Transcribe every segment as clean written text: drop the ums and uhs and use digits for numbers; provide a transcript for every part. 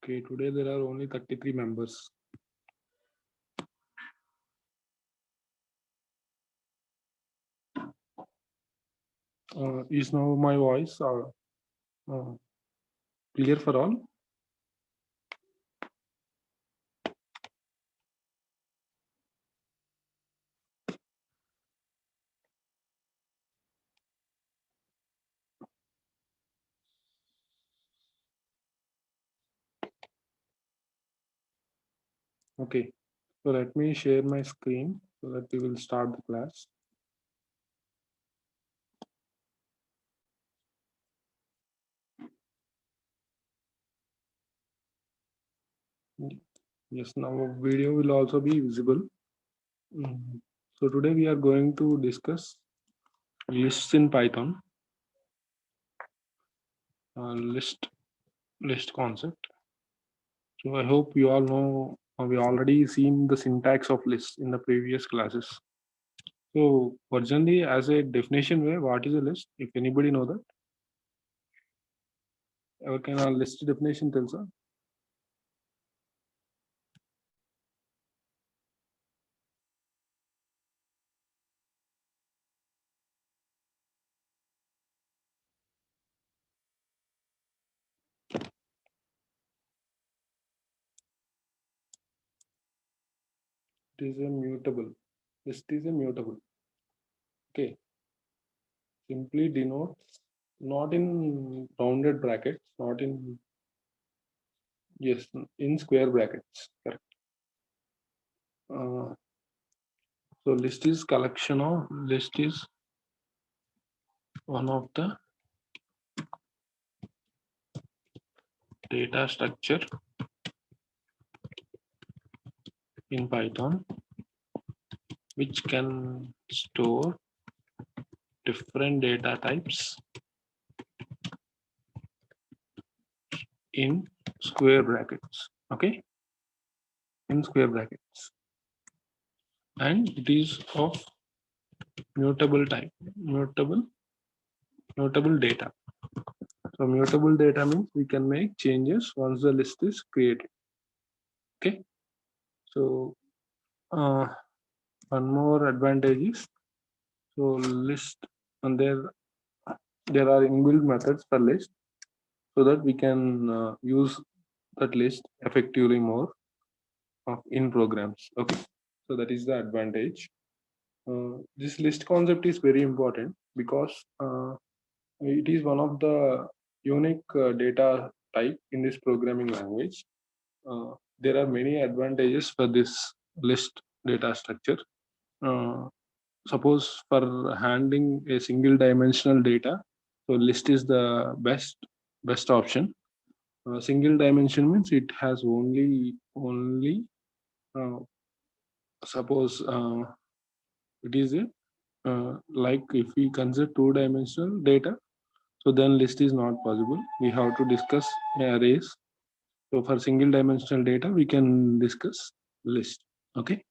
Okay, today there are only 33 members. Is now my voice uh, clear for all? Okay, so let me share my screen so that we will start the class. Yes, now video will also be visible. So today we are going to discuss lists in Python, list concept. So I hope you all know, we already seen the syntax of lists in the previous classes. So originally, as a definition way, what is a list? If anybody know that, ఎవరికైనా list definition తెలుసా? It is a mutable. List is a mutable. Okay. Simply denotes not in rounded brackets, not in, yes, in square brackets. Correct. So list is collection of, list is one of the data structure in Python which can store different data types in square brackets. Okay, in square brackets, and it is of mutable type, mutable data. So mutable data means we can make changes once the list is created. Okay, so one more advantage is, so list, and there are inbuilt methods for list so that we can use that list effectively more in programs. Okay, so that is the advantage. This list concept is very important because it is one of the unique data type in this programming language. There are many advantages for this list data structure. Uh, Suppose for handling a single dimensional data, so list is the best option. Single dimension means it has only uh, suppose it is a like if we consider two-dimensional data, so then list is not possible. We have to discuss arrays. So for single dimensional data, we can discuss list. Okay.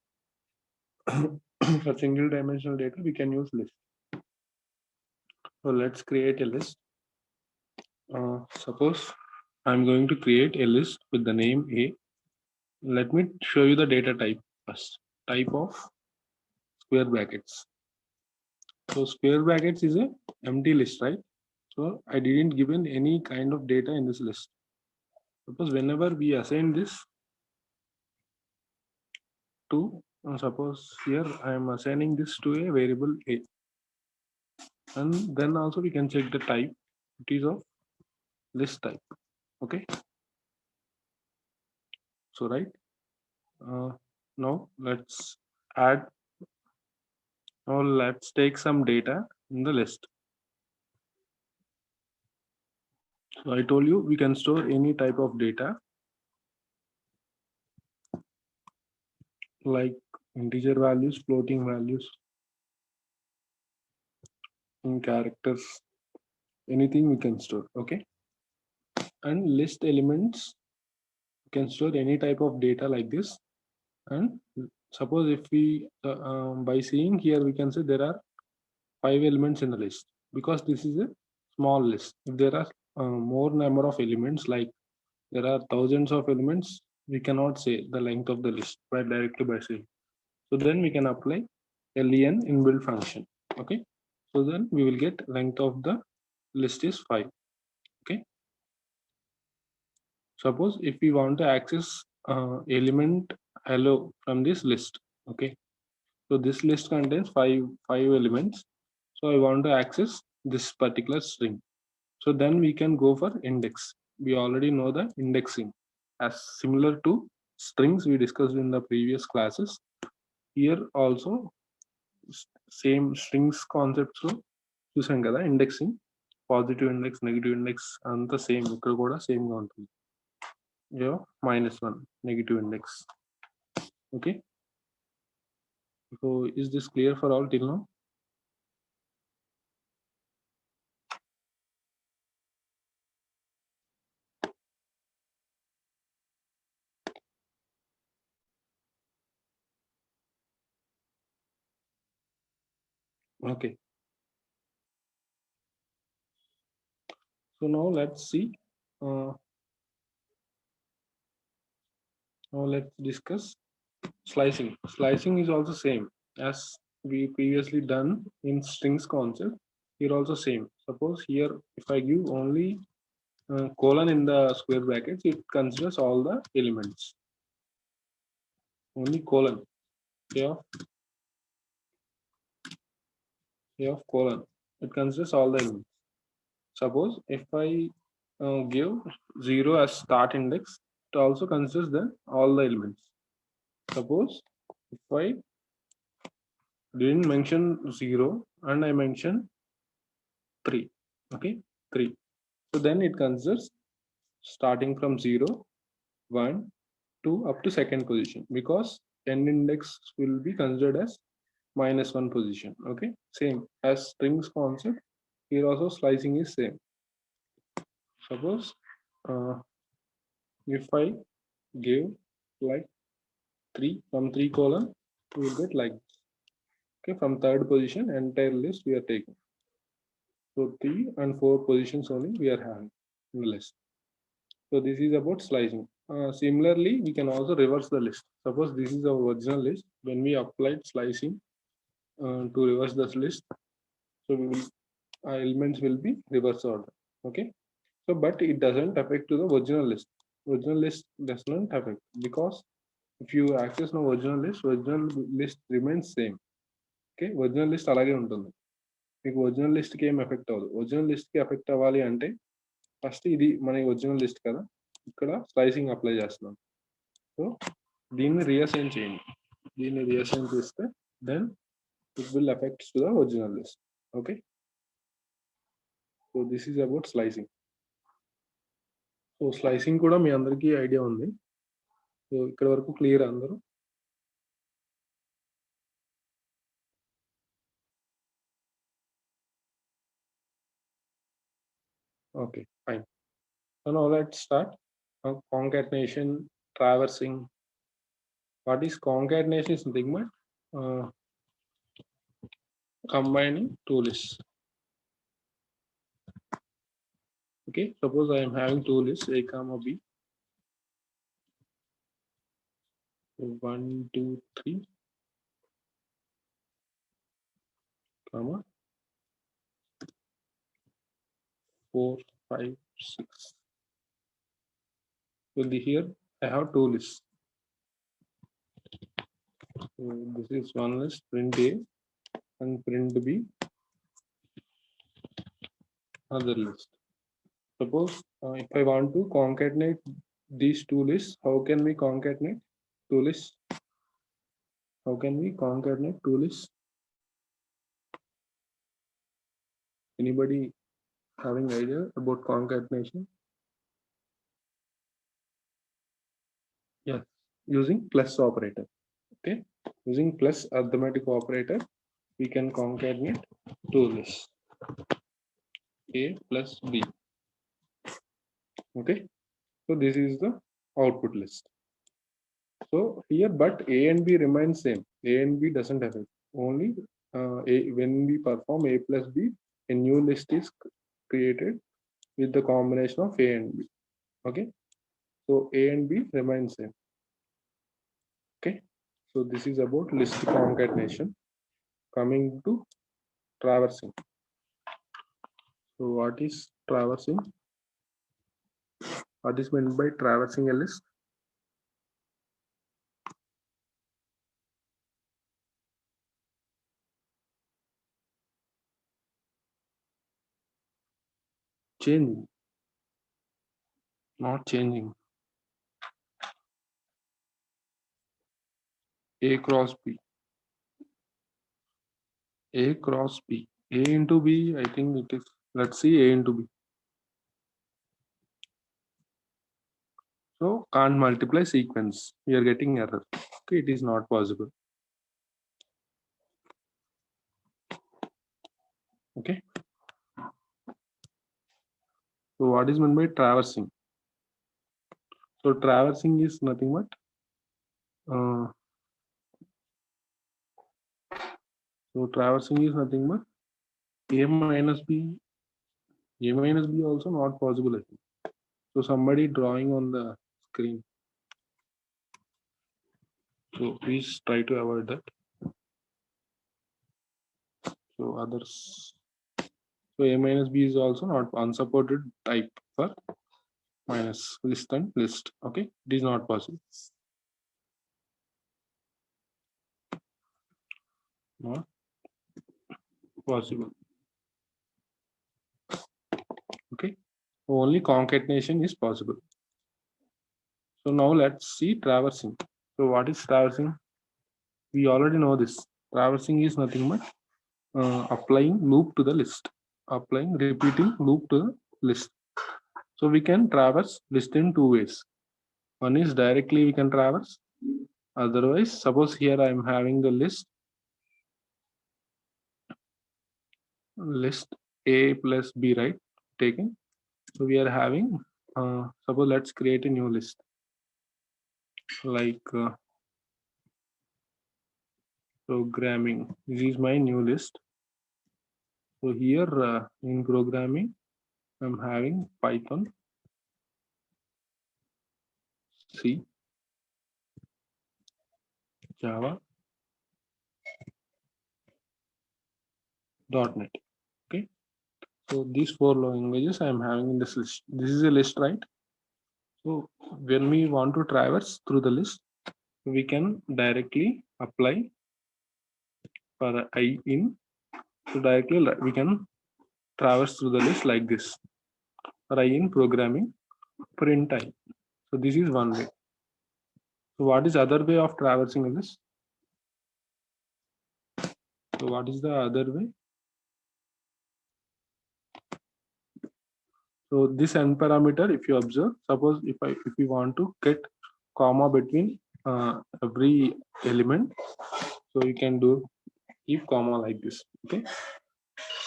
For single dimensional data, we can use list. So let's create a list. Suppose I'm going to create a list with the name A. Let me show you the data type first. Type of square brackets. So square brackets is a empty list, right? So I didn't given any kind of data in this list. Suppose whenever we assign this to, suppose here I am assigning this to a variable A, and then also we can check the type. It is of list type. Okay. So right. Now let's add. Now let's take some data in the list. So I told you we can store any type of data like integer values, floating values, in characters, anything we can store. Okay. And list elements, you can store any type of data like this. And suppose if we by seeing here, we can say there are 5 elements in the list because this is a small list. If there are more number of elements like there are thousands of elements. We cannot say the length of the list by directly by saying. So then we can apply len inbuilt function. Okay. So then we will get length of the list is 5. Okay. Suppose if we want to access element hello from this list. Okay. So this list contains five elements. So I want to access this particular string. So then we can go for index. We already know the indexing as similar to strings we discussed in the previous classes. Here also same strings concepts లో చూసాం కదా indexing positive index negative index అంతా same ఇక్కడ కూడా same గా ఉంటుంది -1 negative index okay so is this clear for all till now okay so now let's see now let's discuss slicing. Slicing is also same as we previously done in strings concept. Here also same. Suppose here if I give only colon in the square brackets, it considers all the elements. Only colon. A of colon. It considers all the elements. Suppose if I give 0 as start index, it also considers then all the elements. Suppose if I didn't mention 0 and I mention 3. Okay, 3. So then it considers starting from 0, 1, 2 up to second position because end index will be considered as -1 position. Okay, same as strings concept. Here also slicing is same. Suppose if I give like 3 from 3 column, we will get like this. Okay, from third position entire list we are taking. So 3 and 4 positions only we are having in the list. So this is about slicing. Similarly, we can also reverse the list. Suppose this is our original list. When we applied slicing to reverse this list, so we will elements will be reverse order. Okay. So but it doesn't affect to the original list. Original list does not affect because if you access no original list remains same. Okay, original list అలాగే ఉంటుంది. మీకు original list కి ఏం effect అవ్వదు. Original list కి effect అవ్వాలి అంటే first ఇది మన ఒరిజినల్ లిస్ట్ కదా, ఇక్కడ స్లైసింగ్ అప్లై చేస్తున్నాం. సో దీన్ని రీఅసైన్ చేయండి. దీన్ని రీఅసైన్ చేస్తే then it will effects to the original list. Okay, so this is about slicing. So slicing కూడా మీ అందరికీ ఐడియా ఉంది. సో ఇక్కడ వరకు క్లియర్ అందరూ? Okay, fine. So now let's start. Concatenation, traversing. What is concatenation? Is nothing but combining two lists. Okay, suppose I am having two lists A comma B. 1, 2, 3, comma 4, 5, 6. So here I have two lists. So this is one list, print A, and print B, other list. Suppose if I want to concatenate these two lists, how can we concatenate two lists? How can we concatenate two lists? Anybody having idea about concatenation? Yes, using plus operator. Okay, using plus arithmetic operator, we can concatenate two lists, A plus B. Okay, so this is the output list. So here, but A and B remain same. A and B doesn't affect. Only when we perform A plus B, a new list is created with the combination of A and B. Okay, So A and B remain same. Okay. So this is about list concatenation. Coming to traversing. So what is traversing? What is meant by traversing a list? Changing, not changing. A cross B. A cross B. A into B, I think it is, let's see A into B. So can't multiply sequence. We are getting error. Okay, it is not possible. Okay. So what is meant by traversing? So traversing is nothing but so traversing is nothing but A minus B. A minus B also not possible, I think. So somebody drawing on the screen. So please try to avoid that. So others. So A minus B is also not unsupported type for minus list and list. Okay, it is not possible. Not possible. Okay, only concatenation is possible. So now let's see traversing. So what is traversing? We already know this. Traversing is nothing but applying loop to the list, applying repeating loop to the list. So we can traverse list in two ways. One is directly we can traverse. Otherwise, suppose here I am having the list A plus B, right? Taken. So we are having, suppose let's create a new list like programming. This is my new list. So here in programming, I'm having Python, C, Java, .NET. Okay. So these four languages I am having in this list. This is a list, right? So when we want to traverse through the list, we can directly apply for I in. So directly we can traverse through the list like this. For I in programming, print I. So this is one way. So what is other way of traversing a list? So what is the other way? So this n parameter, if you observe, suppose if we want to get comma between every element, so you can do keep comma like this. Okay.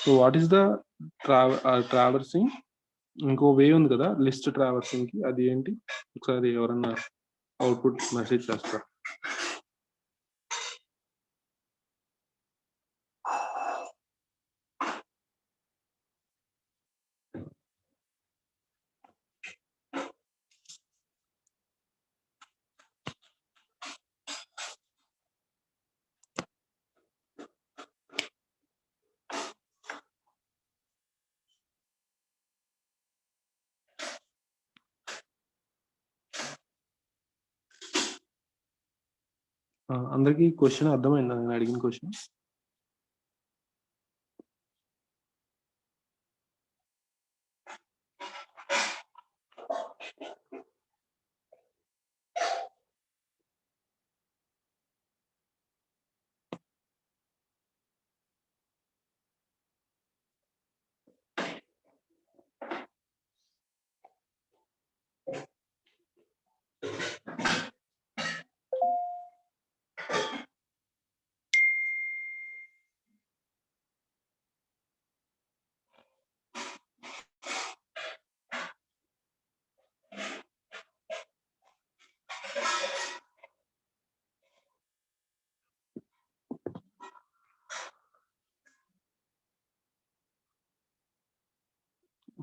So what is the traversing? ఇంకో వే ఉంది కదా list traversing కి, అది ఏంటి ఒకసారి ఎవరన్నా output message చేస్తారు. అందరికి క్వశ్చన్ అర్థమైందా నేను అడిగిన question?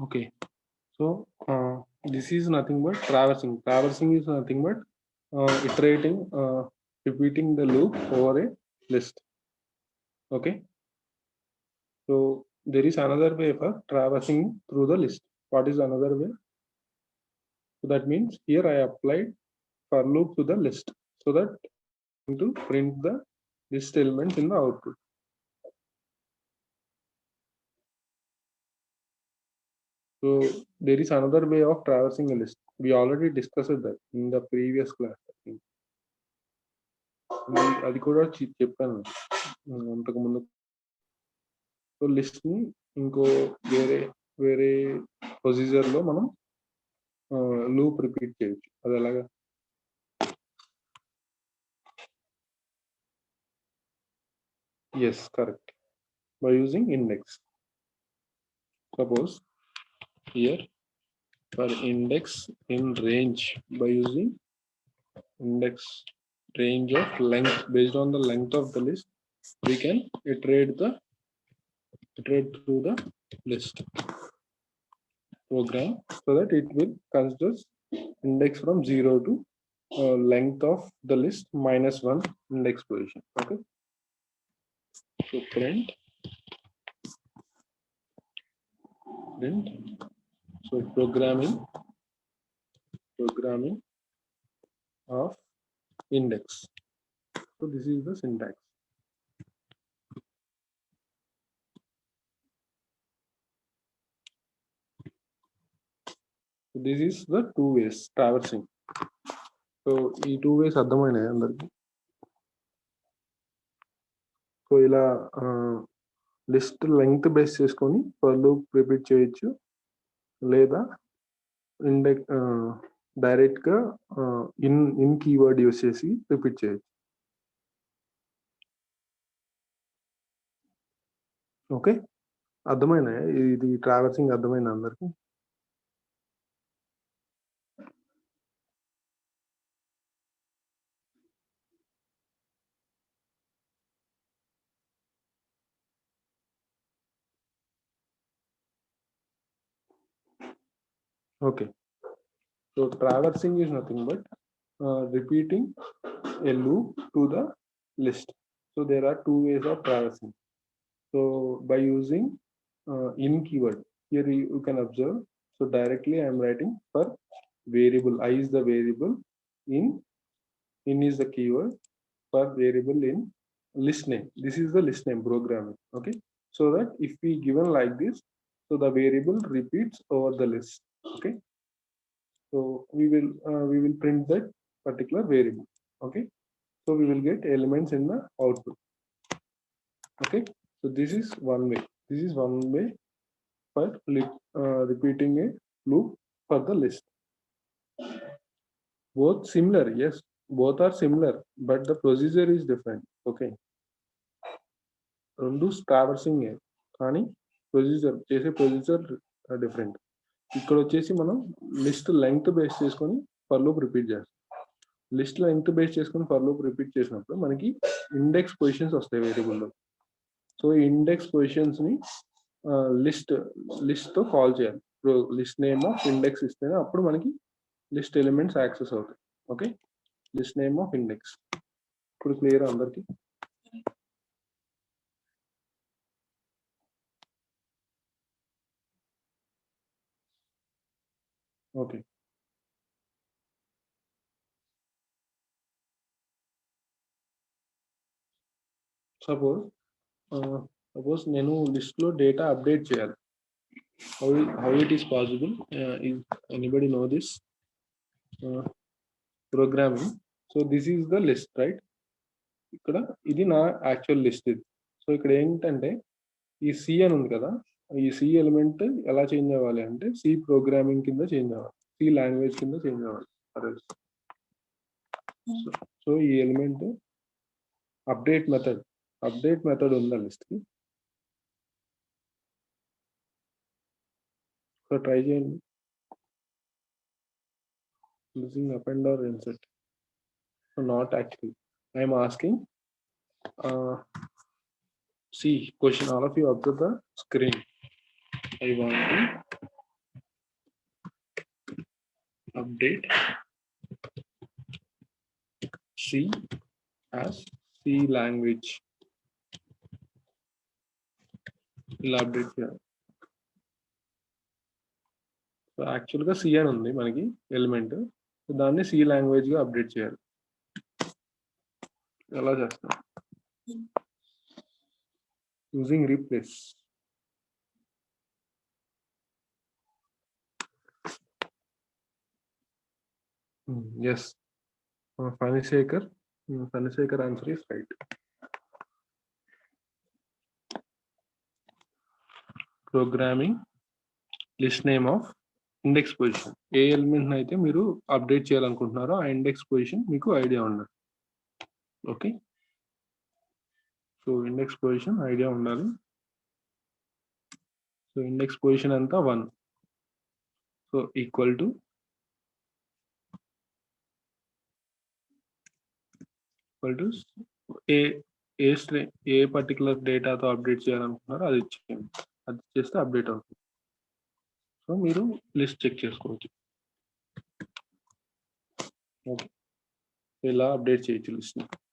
Okay. So this is nothing but traversing. Traversing is nothing but iterating, repeating the loop over a list. Okay. So there is another way for traversing through the list. What is another way? So that means here I applied for loop to the list, so that to print the list elements in the output. So there is another way of traversing a list. We already discussed that in the previous class. I think. అది కూడా చెప్పాను అంతకు ముందు. So list ని ఇంకో వేరే వేరే procedure లో మనం లూప్ రిపీట్ చేయొచ్చు. అది ఎలాగా? Yes, correct. By using index. Suppose here for index in range, by using index range of length, based on the length of the list, we can iterate through the list program, so that it will consider index from 0 to length of the list -1 index position. Okay. So print. So programming of index. So this is the syntax. So this is the two ways traversing. So ఈ two ways అర్థమైనాయి అందరికి? So ఇలా list length base చేసుకొని for loop repeat చేయొచ్చు, లేదా index direct గా in keyword use చేసి repeat చేయొచ్చు. Okay, అర్థమైనా? ఇది ట్రావర్సింగ్ అర్థమైనా అందరికి? Okay, so traversing is nothing but repeating a loop to the list. So there are two ways of traversing. So by using in keyword, here you can observe. So directly I am writing for variable. I is the variable, in is the keyword, for variable in list name. This is the list name programming. Okay, so that if we given like this, so the variable repeats over the list. Okay, so we will print that particular variable. Okay, so we will get elements in the output. Okay, so this is one way. This is one way for repeating a loop for the list. Both similar, yes, both are similar, but the procedure is different. Okay, రెండు traversing, కానీ procedure different. ఇక్కడ వచ్చేసి మనం list length base చేసుకొని for loop repeat చేస్తాం. List length base చేసుకొని for loop repeat చేసినప్పుడు మనకి ఇండెక్స్ పొజిషన్స్ వస్తాయి వేరియబుల్లో. సో ఇండెక్స్ పొజిషన్స్ ని లిస్ట్ తో కాల్ చేయాలి. లిస్ట్ నేమ్ ఆఫ్ ఇండెక్స్ ఇస్తేనే అప్పుడు మనకి లిస్ట్ ఎలిమెంట్స్ యాక్సెస్ అవుతాయి. Okay, list name of index. ఇప్పుడు క్లియర్ అందరికి? ఓకే, సపోజ్ నేను లిస్ట్ లో డేటా అప్డేట్ చేయాలి. how it is possible? Is anybody know this programming? So this is the list, right? ఇక్కడ ఇది నా యాక్చువల్ లిస్ట్. ఇది సో ఇక్కడ ఏంటంటే ఈ సి అని ఉంది కదా, ఈ సి ఎలిమెంట్ ఎలా చేంజ్ అవ్వాలి అంటే సి ప్రోగ్రామింగ్ కింద చేంజ్ అవ్వాలి, సి లాంగ్వేజ్ కింద చేంజ్ అవ్వాలి. సో ఈ ఎలిమెంట్ అప్డేట్ మెథడ్ ఉందా లిస్ట్ కి? సో ట్రై చేయండి using append or insert. So not actually, I am asking, see question, all of you observe the screen. I want to update C as C language. ఇలా update చేయాలి. So యాక్చువల్గా C అని ఉంది మనకి element, దాన్ని C లాంగ్వేజ్గా update చేయాలి. ఎలా చేస్తాం? Using replace. Yes, Fanisekar answer is right. Programming list name of index position. ఏ ఎలిమెంట్ అయితే మీరు అప్డేట్ చేయాలనుకుంటున్నారో ఆ ఇండెక్స్ పొజిషన్ మీకు ఐడియా ఉండాలి. Okay, so index position idea ఉండాలి. సో ఇండెక్స్ పొజిషన్ అంతా 1. సో ఈక్వల్ టు ఏ పర్టికులర్ డేటాతో అప్డేట్ చేయాలనుకుంటున్నారో అది ఇచ్చేయండి. అది చేస్తే అప్డేట్ అవుతుంది. సో మీరు లిస్ట్ చెక్ చేసుకోవచ్చు. ఓకే, ఇలా అప్డేట్ చేయొచ్చు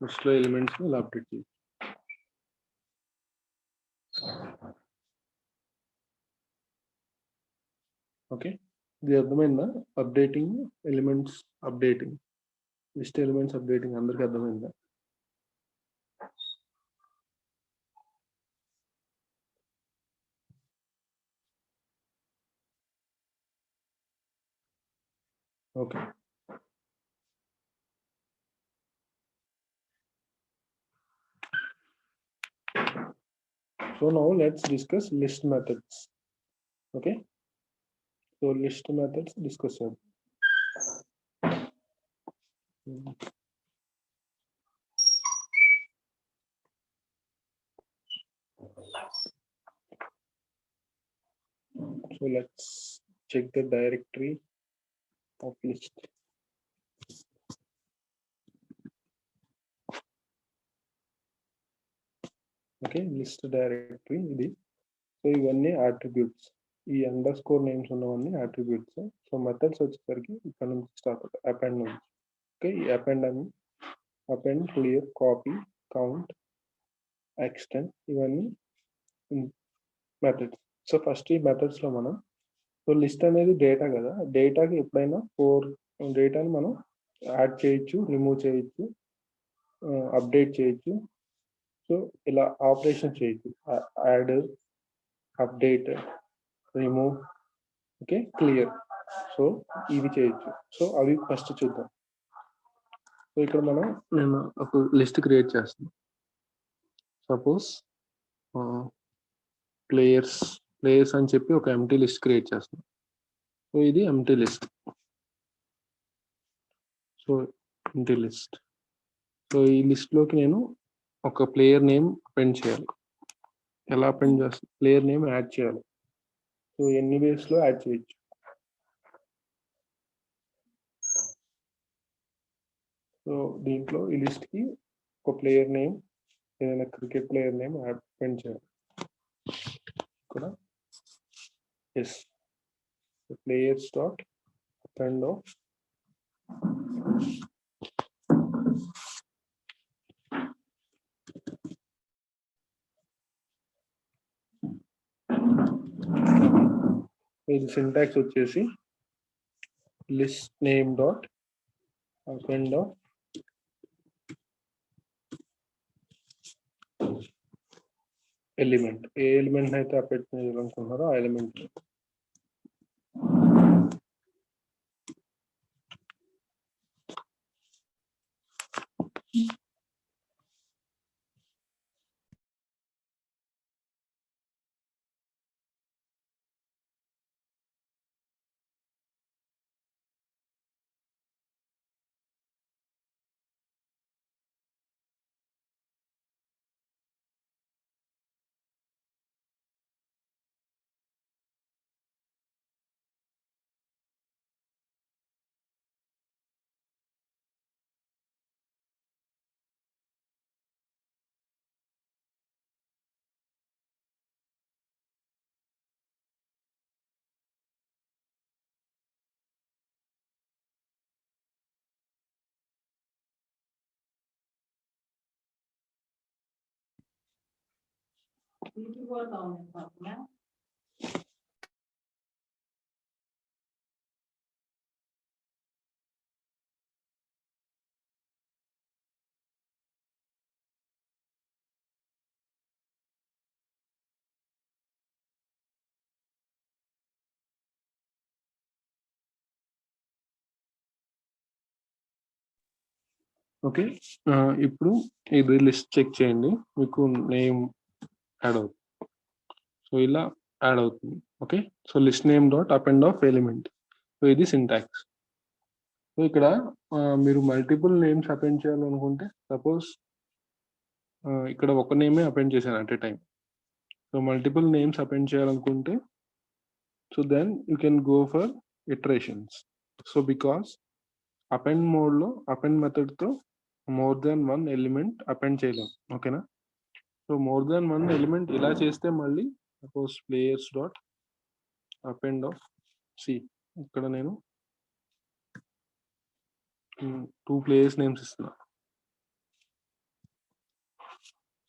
లిస్ట్లో ఎలిమెంట్స్ ఇలా అప్డేట్ చేయొచ్చు. ఓకే, ఇది అర్థమైందా? Updating elements, updating list elements updating అందరికి అర్థమైందా? Okay, so now let's discuss list methods. Okay, so list methods discussion. So let's check the directory of list. Okay, list directory ఇది. So ఇవన్నీ attributes, ఈ under score names ఉన్నవన్నీ attributes. So methods వచ్చేసరికి ఇక్కడ నుంచి start అవుతాయి, append నుంచి. Okay, ఈ append, clear, copy, count, extend, ఇవన్నీ మెథడ్స్. సో ఫస్ట్ ఈ మెథడ్స్ లో మనం, సో లిస్ట్ అనేది డేటా కదా, డేటాకి ఎప్పుడైనా 4 డేటాని మనం యాడ్ చేయొచ్చు, రిమూవ్ చేయొచ్చు, అప్డేట్ చేయొచ్చు. సో ఇలా ఆపరేషన్ చేయొచ్చు, add, update, remove, okay, clear. So ఇవి చేయొచ్చు. సో అవి ఫస్ట్ చూద్దాం. సో ఇక్కడ నేను ఒక లిస్ట్ క్రియేట్ చేస్తాను. సపోజ్ ప్లేయర్స్ అని చెప్పి ఒక ఎంటీ లిస్ట్ క్రియేట్ చేస్తాను. సో ఇది empty list. So empty list. So ఈ లిస్ట్లోకి నేను ఒక ప్లేయర్ నేమ్ అపెండ్ చేయాలి. ఎలా అపెండ్ చేస్తాను? ప్లేయర్ నేమ్ యాడ్ చేయాలి. సో ఎన్ని వేస్లో యాడ్ చేయొచ్చు. సో దీంట్లో ఈ లిస్ట్కి ఒక ప్లేయర్ నేమ్, ఏదైనా క్రికెట్ ప్లేయర్ నేమ్ అపెండ్ చేయాలి. ఇక్కడ yes, players dot append of ఇది సింటాక్స్ వచ్చేసి list name dot append of element. ఏ ఎలిమెంట్ అయితే అపెండ్ చేయాలనుకుంటున్నారో ఆ ఎలిమెంట్. ఓకే. ఇప్పుడు ఇది లిస్ట్ చెక్ చేయండి. మీకు నేమ్ యాడ్ అవుతుంది. సో ఇలా యాడ్ అవుతుంది. Okay. So list name dot append of element. So ఇది సింటాక్స్. సో ఇక్కడ మీరు మల్టిపుల్ నేమ్స్ అపెండ్ చేయాలనుకుంటే సపోజ్ ఇక్కడ ఒక నేమే అపెండ్ చేశాను at a time. So multiple names append చేయాలనుకుంటే so then you can go for iterations. So because append మోడ్లో అపెండ్ మెథడ్తో more than one element append చేయలేం. ఓకేనా. So more than one element ఇలా చేస్తే మళ్ళీ suppose players dot append of C, ఇక్కడ నేను 2 ప్లేయర్స్ నేమ్స్ ఇస్తున్నా.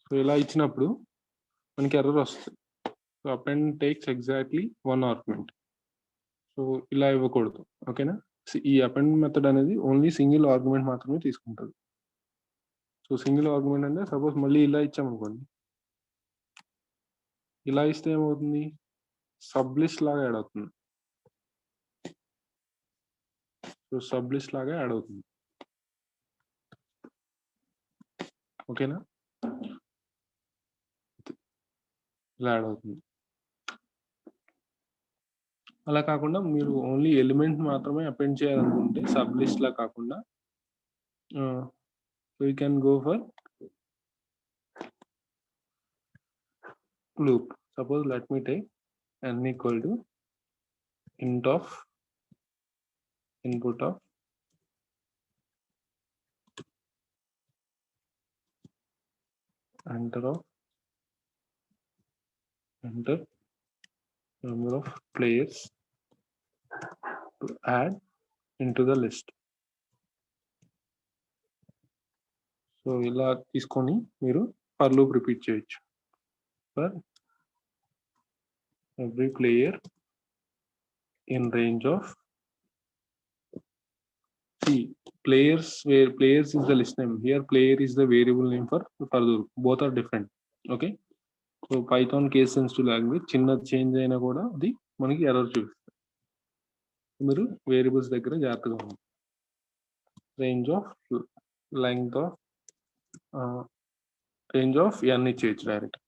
సో ఇలా ఇచ్చినప్పుడు మనకి ఎర్రర్ వస్తుంది. So append takes exactly 1 argument. So ఇలా ఇవ్వకూడదు. ఓకేనా. ఈ అపెండ్ మెథడ్ అనేది ఓన్లీ సింగిల్ ఆర్గ్యుమెంట్ మాత్రమే తీసుకుంటుంది. సో సింగిల్ ఆర్గ్యుమెంట్ అంటే సపోజ్ మళ్ళీ ఇలా ఇచ్చామనుకోండి, ఇలా ఇస్తే ఏమవుతుంది, సబ్ లిస్ట్ లాగా యాడ్ అవుతుంది. సో సబ్ లిస్ట్ లాగా యాడ్ అవుతుంది. ఓకేనా. ఇలా యాడ్ అవుతుంది. అలా కాకుండా మీరు ఓన్లీ ఎలిమెంట్ మాత్రమే అపెండ్ చేయాలనుకుంటే సబ్ లిస్ట్ లా కాకుండా you can go for loop. Suppose let me take n equal to int of input of enter number of players to add into the list. So ఇలా తీసుకొని మీరు for loop repeat చేయొచ్చు. For every player in range of players, where players is the list name, here player is the variable name for loop. Both are different. Okay. So Python case sensitive language, చిన్న change అయినా కూడా అది మనకి error చూపిస్తుంది. మీరు variables దగ్గర జాగ్రత్తగా ఉంది. Range of length of n ఇచ్చేయచ్చు direct.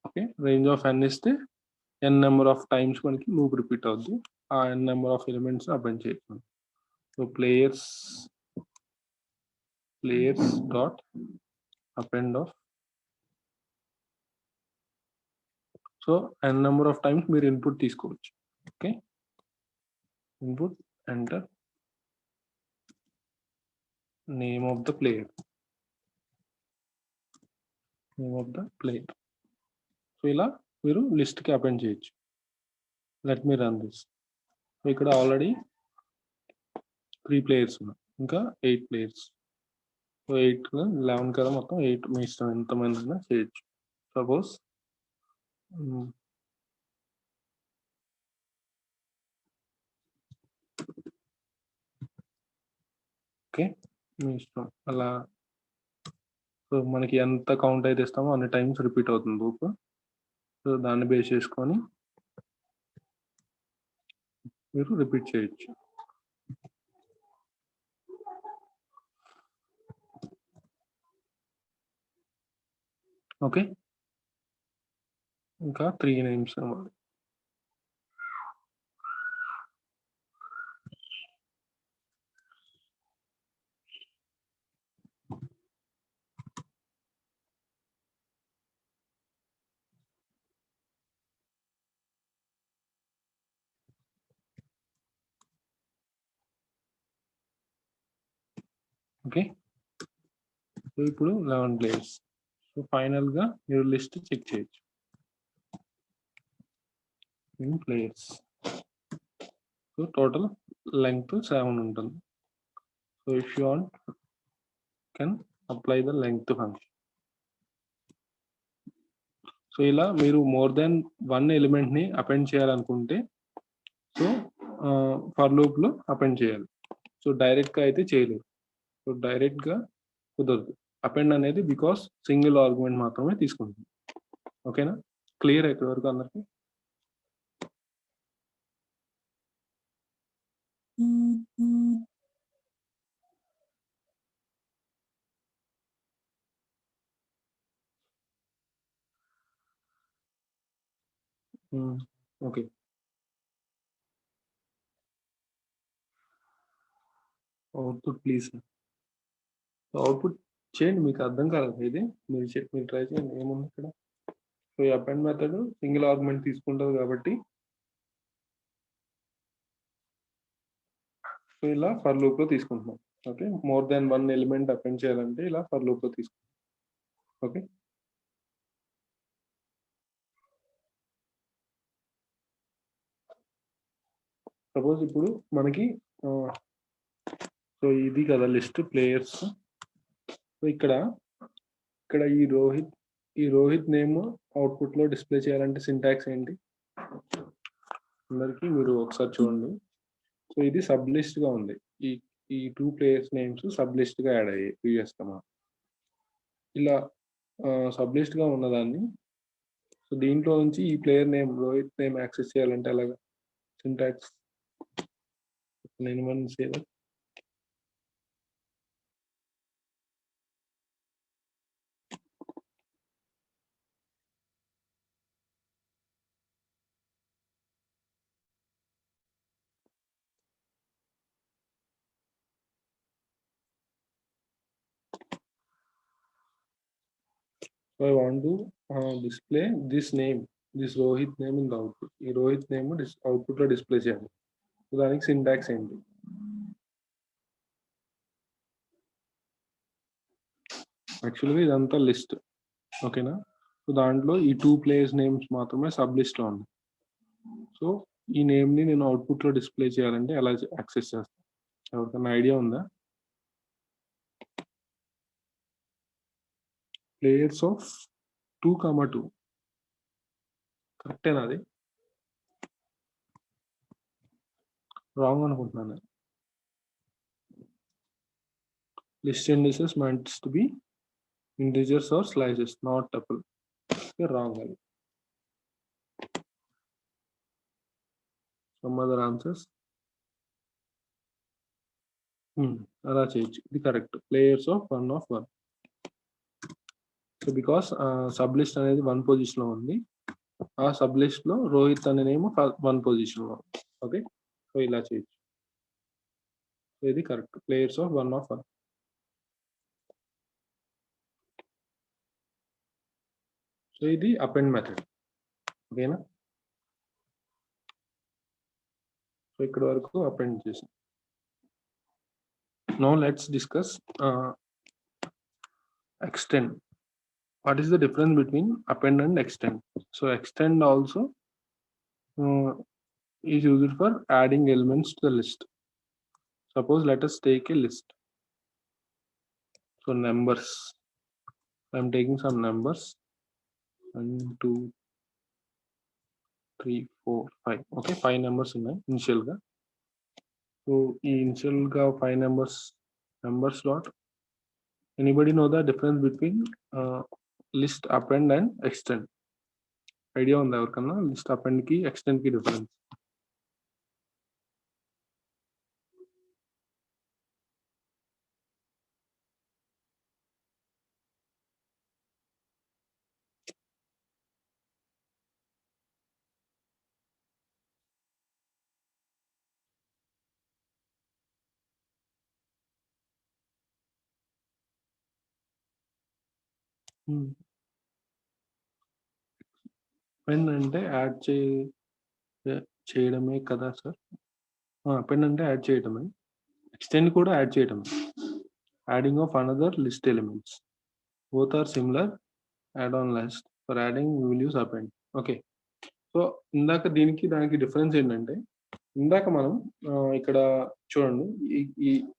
Okay. Range of n ఇస్తే n నెంబర్ ఆఫ్ టైమ్స్ మనకి లూప్ రిపీట్ అవుద్ది. ఆ n number of elements append చేయొచ్చు. So players dot append of, so n number of times మీరు input తీసుకోవచ్చు. Okay. Input enter name of the player. So ఇలా మీరు లిస్ట్కి అపెండ్ చేయొచ్చు. Let me run this. So ఇక్కడ ఆల్రెడీ 3 ప్లేయర్స్ ఉన్నాయి, ఇంకా 8 ప్లేయర్స్. సో 8 11 కదా, మొత్తం 8 మీ ఇష్టం ఎంతమంది అయినా చేయొచ్చు. సపోజ్ ఓకే, మీ ఇష్టం అలా. సో మనకి ఎంత కౌంట్ అయితే ఇస్తామో అన్ని టైమ్స్ రిపీట్ అవుతుంది లూప్. సో దాన్ని బేస్ చేసుకొని మీరు రిపీట్ చేయొచ్చు. ఓకే. ఇంకా 3 నేమ్స్ అన్నమాట. ఓకే. సో ఇప్పుడు 11 ప్లేయర్స్. సో ఫైనల్ గా మీరు లిస్ట్ చెక్ చేయొచ్చు. ప్లేయర్స్, సో టోటల్ లెంగ్త్ 7 ఉంటుంది. So if you want can apply the length function. So ఇలా మీరు మోర్ దెన్ 1 ఎలిమెంట్‌ని అపెండ్ చేయాలనుకుంటే సో ఫర్ లూప్‌లో అపెండ్ చేయాలి. సో డైరెక్ట్‌గా అయితే చేయలేరు. సో డైరెక్ట్‌గా కుదరదు. అపెండ్ అనేది బికాస్ సింగిల్ ఆర్గ్యుమెంట్ మాత్రమే తీసుకుంటుంది. ఓకేనా? క్లియర్ ఇక్కడి వరకు అందరికి? ఓకే. Output please. అవుట్‌పుట్ చేయండి. మీకు అర్థం కాలేదా ఇది? మీరు ట్రై చేయండి. ఏముంది ఇక్కడ? సో ఈ అపెండ్ మెథడ్ సింగిల్ ఆర్గ్యుమెంట్ తీసుకుంటది కాబట్టి సో ఇలా ఫర్ లూప్‌లో తీసుకుంటున్నాం. Okay. More than 1 element append చేయాలంటే ఇలా ఫర్ లూప్‌లో తీసుకుంటాం. ఓకే. సపోజ్ ఇప్పుడు మనకి సో ఇది కదా లిస్ట్ ప్లేయర్స్. సో ఇక్కడ ఈ రోహిత్ నేమ్ అవుట్‌పుట్‌లో డిస్‌ప్లే చేయాలంటే సింటాక్స్ ఏంటి? అందరికి మీరు ఒకసారి చూడండి. సో ఇది సబ్ లిస్ట్‌గా ఉంది. ఈ ఈ 2 ప్లేయర్స్ నేమ్స్ సబ్ లిస్ట్‌గా యాడ్ అయ్యాయి ప్రీవియస్‌గా మనకు. ఇలా సబ్ లిస్ట్‌గా ఉన్నదాన్ని సో దీంట్లో నుంచి ఈ player name Rohit name access చేయాలంటే ఎలాగా? Syntax anyone say that? So I want to display this name, this Rohit name in the output. ఈ రోహిత్ నేమ్ అవుట్పుట్ లో డిస్ప్లే చేయాలి. సో దానికి సింటాక్స్ ఏంటి? యాక్చువల్గా ఇదంతా లిస్ట్. ఓకేనా? సో దాంట్లో ఈ 2 ప్లేయర్స్ నేమ్స్ మాత్రమే సబ్ లిస్ట్ లో ఉంది. సో ఈ నేమ్ ని నేను అవుట్పుట్ లో డిస్ప్లే చేయాలంటే ఎలా యాక్సెస్ చేస్తాను? ఎవరికైనా ఐడియా ఉందా? ప్లేయర్స్ ఆఫ్ 2, 2 కరెక్టేనా అది? రాంగ్ అనుకుంటున్నాను. List indices meant to be integers or slices, not tuple. Wrong. Some other answers? అలా చేయొచ్చు. ఇది correct. Players of 1. So because sub list అనేది 1 పొజిషన్ లో ఉంది. ఆ సబ్ లిస్ట్ లో రోహిత్ అనే నేమ్ 1 పొజిషన్ లో ఉంది. ఓకే. సో ఇలా చేయొచ్చు. సో ఇది కరెక్ట్. Players of 1. సో ఇది అపెండ్ మెథడ్. ఓకేనా? సో ఇక్కడ వరకు అపెండ్ చేసాం. Now let's discuss extend. What is the difference between append and extend? So extend also is used for adding elements to the list. Suppose let us take a list. So numbers. I'm taking some numbers. 1, 2, 3, 4, 5. Okay, 5 numbers in my initial ga. So initial ga 5 numbers dot. Anybody know the difference between list append and extend? Idea on the list append ki extend ki difference? Append అంటే add చేయడమే కదా sir? Append అంటే add చేయడమే. Extend కూడా add చేయడమే. Adding of another list elements. Both are similar. Add on list. For adding we will use append. Okay. So ఇందాక దీనికి దానికి డిఫరెన్స్ ఏంటంటే ఇందాక మనం ఇక్కడ చూడండి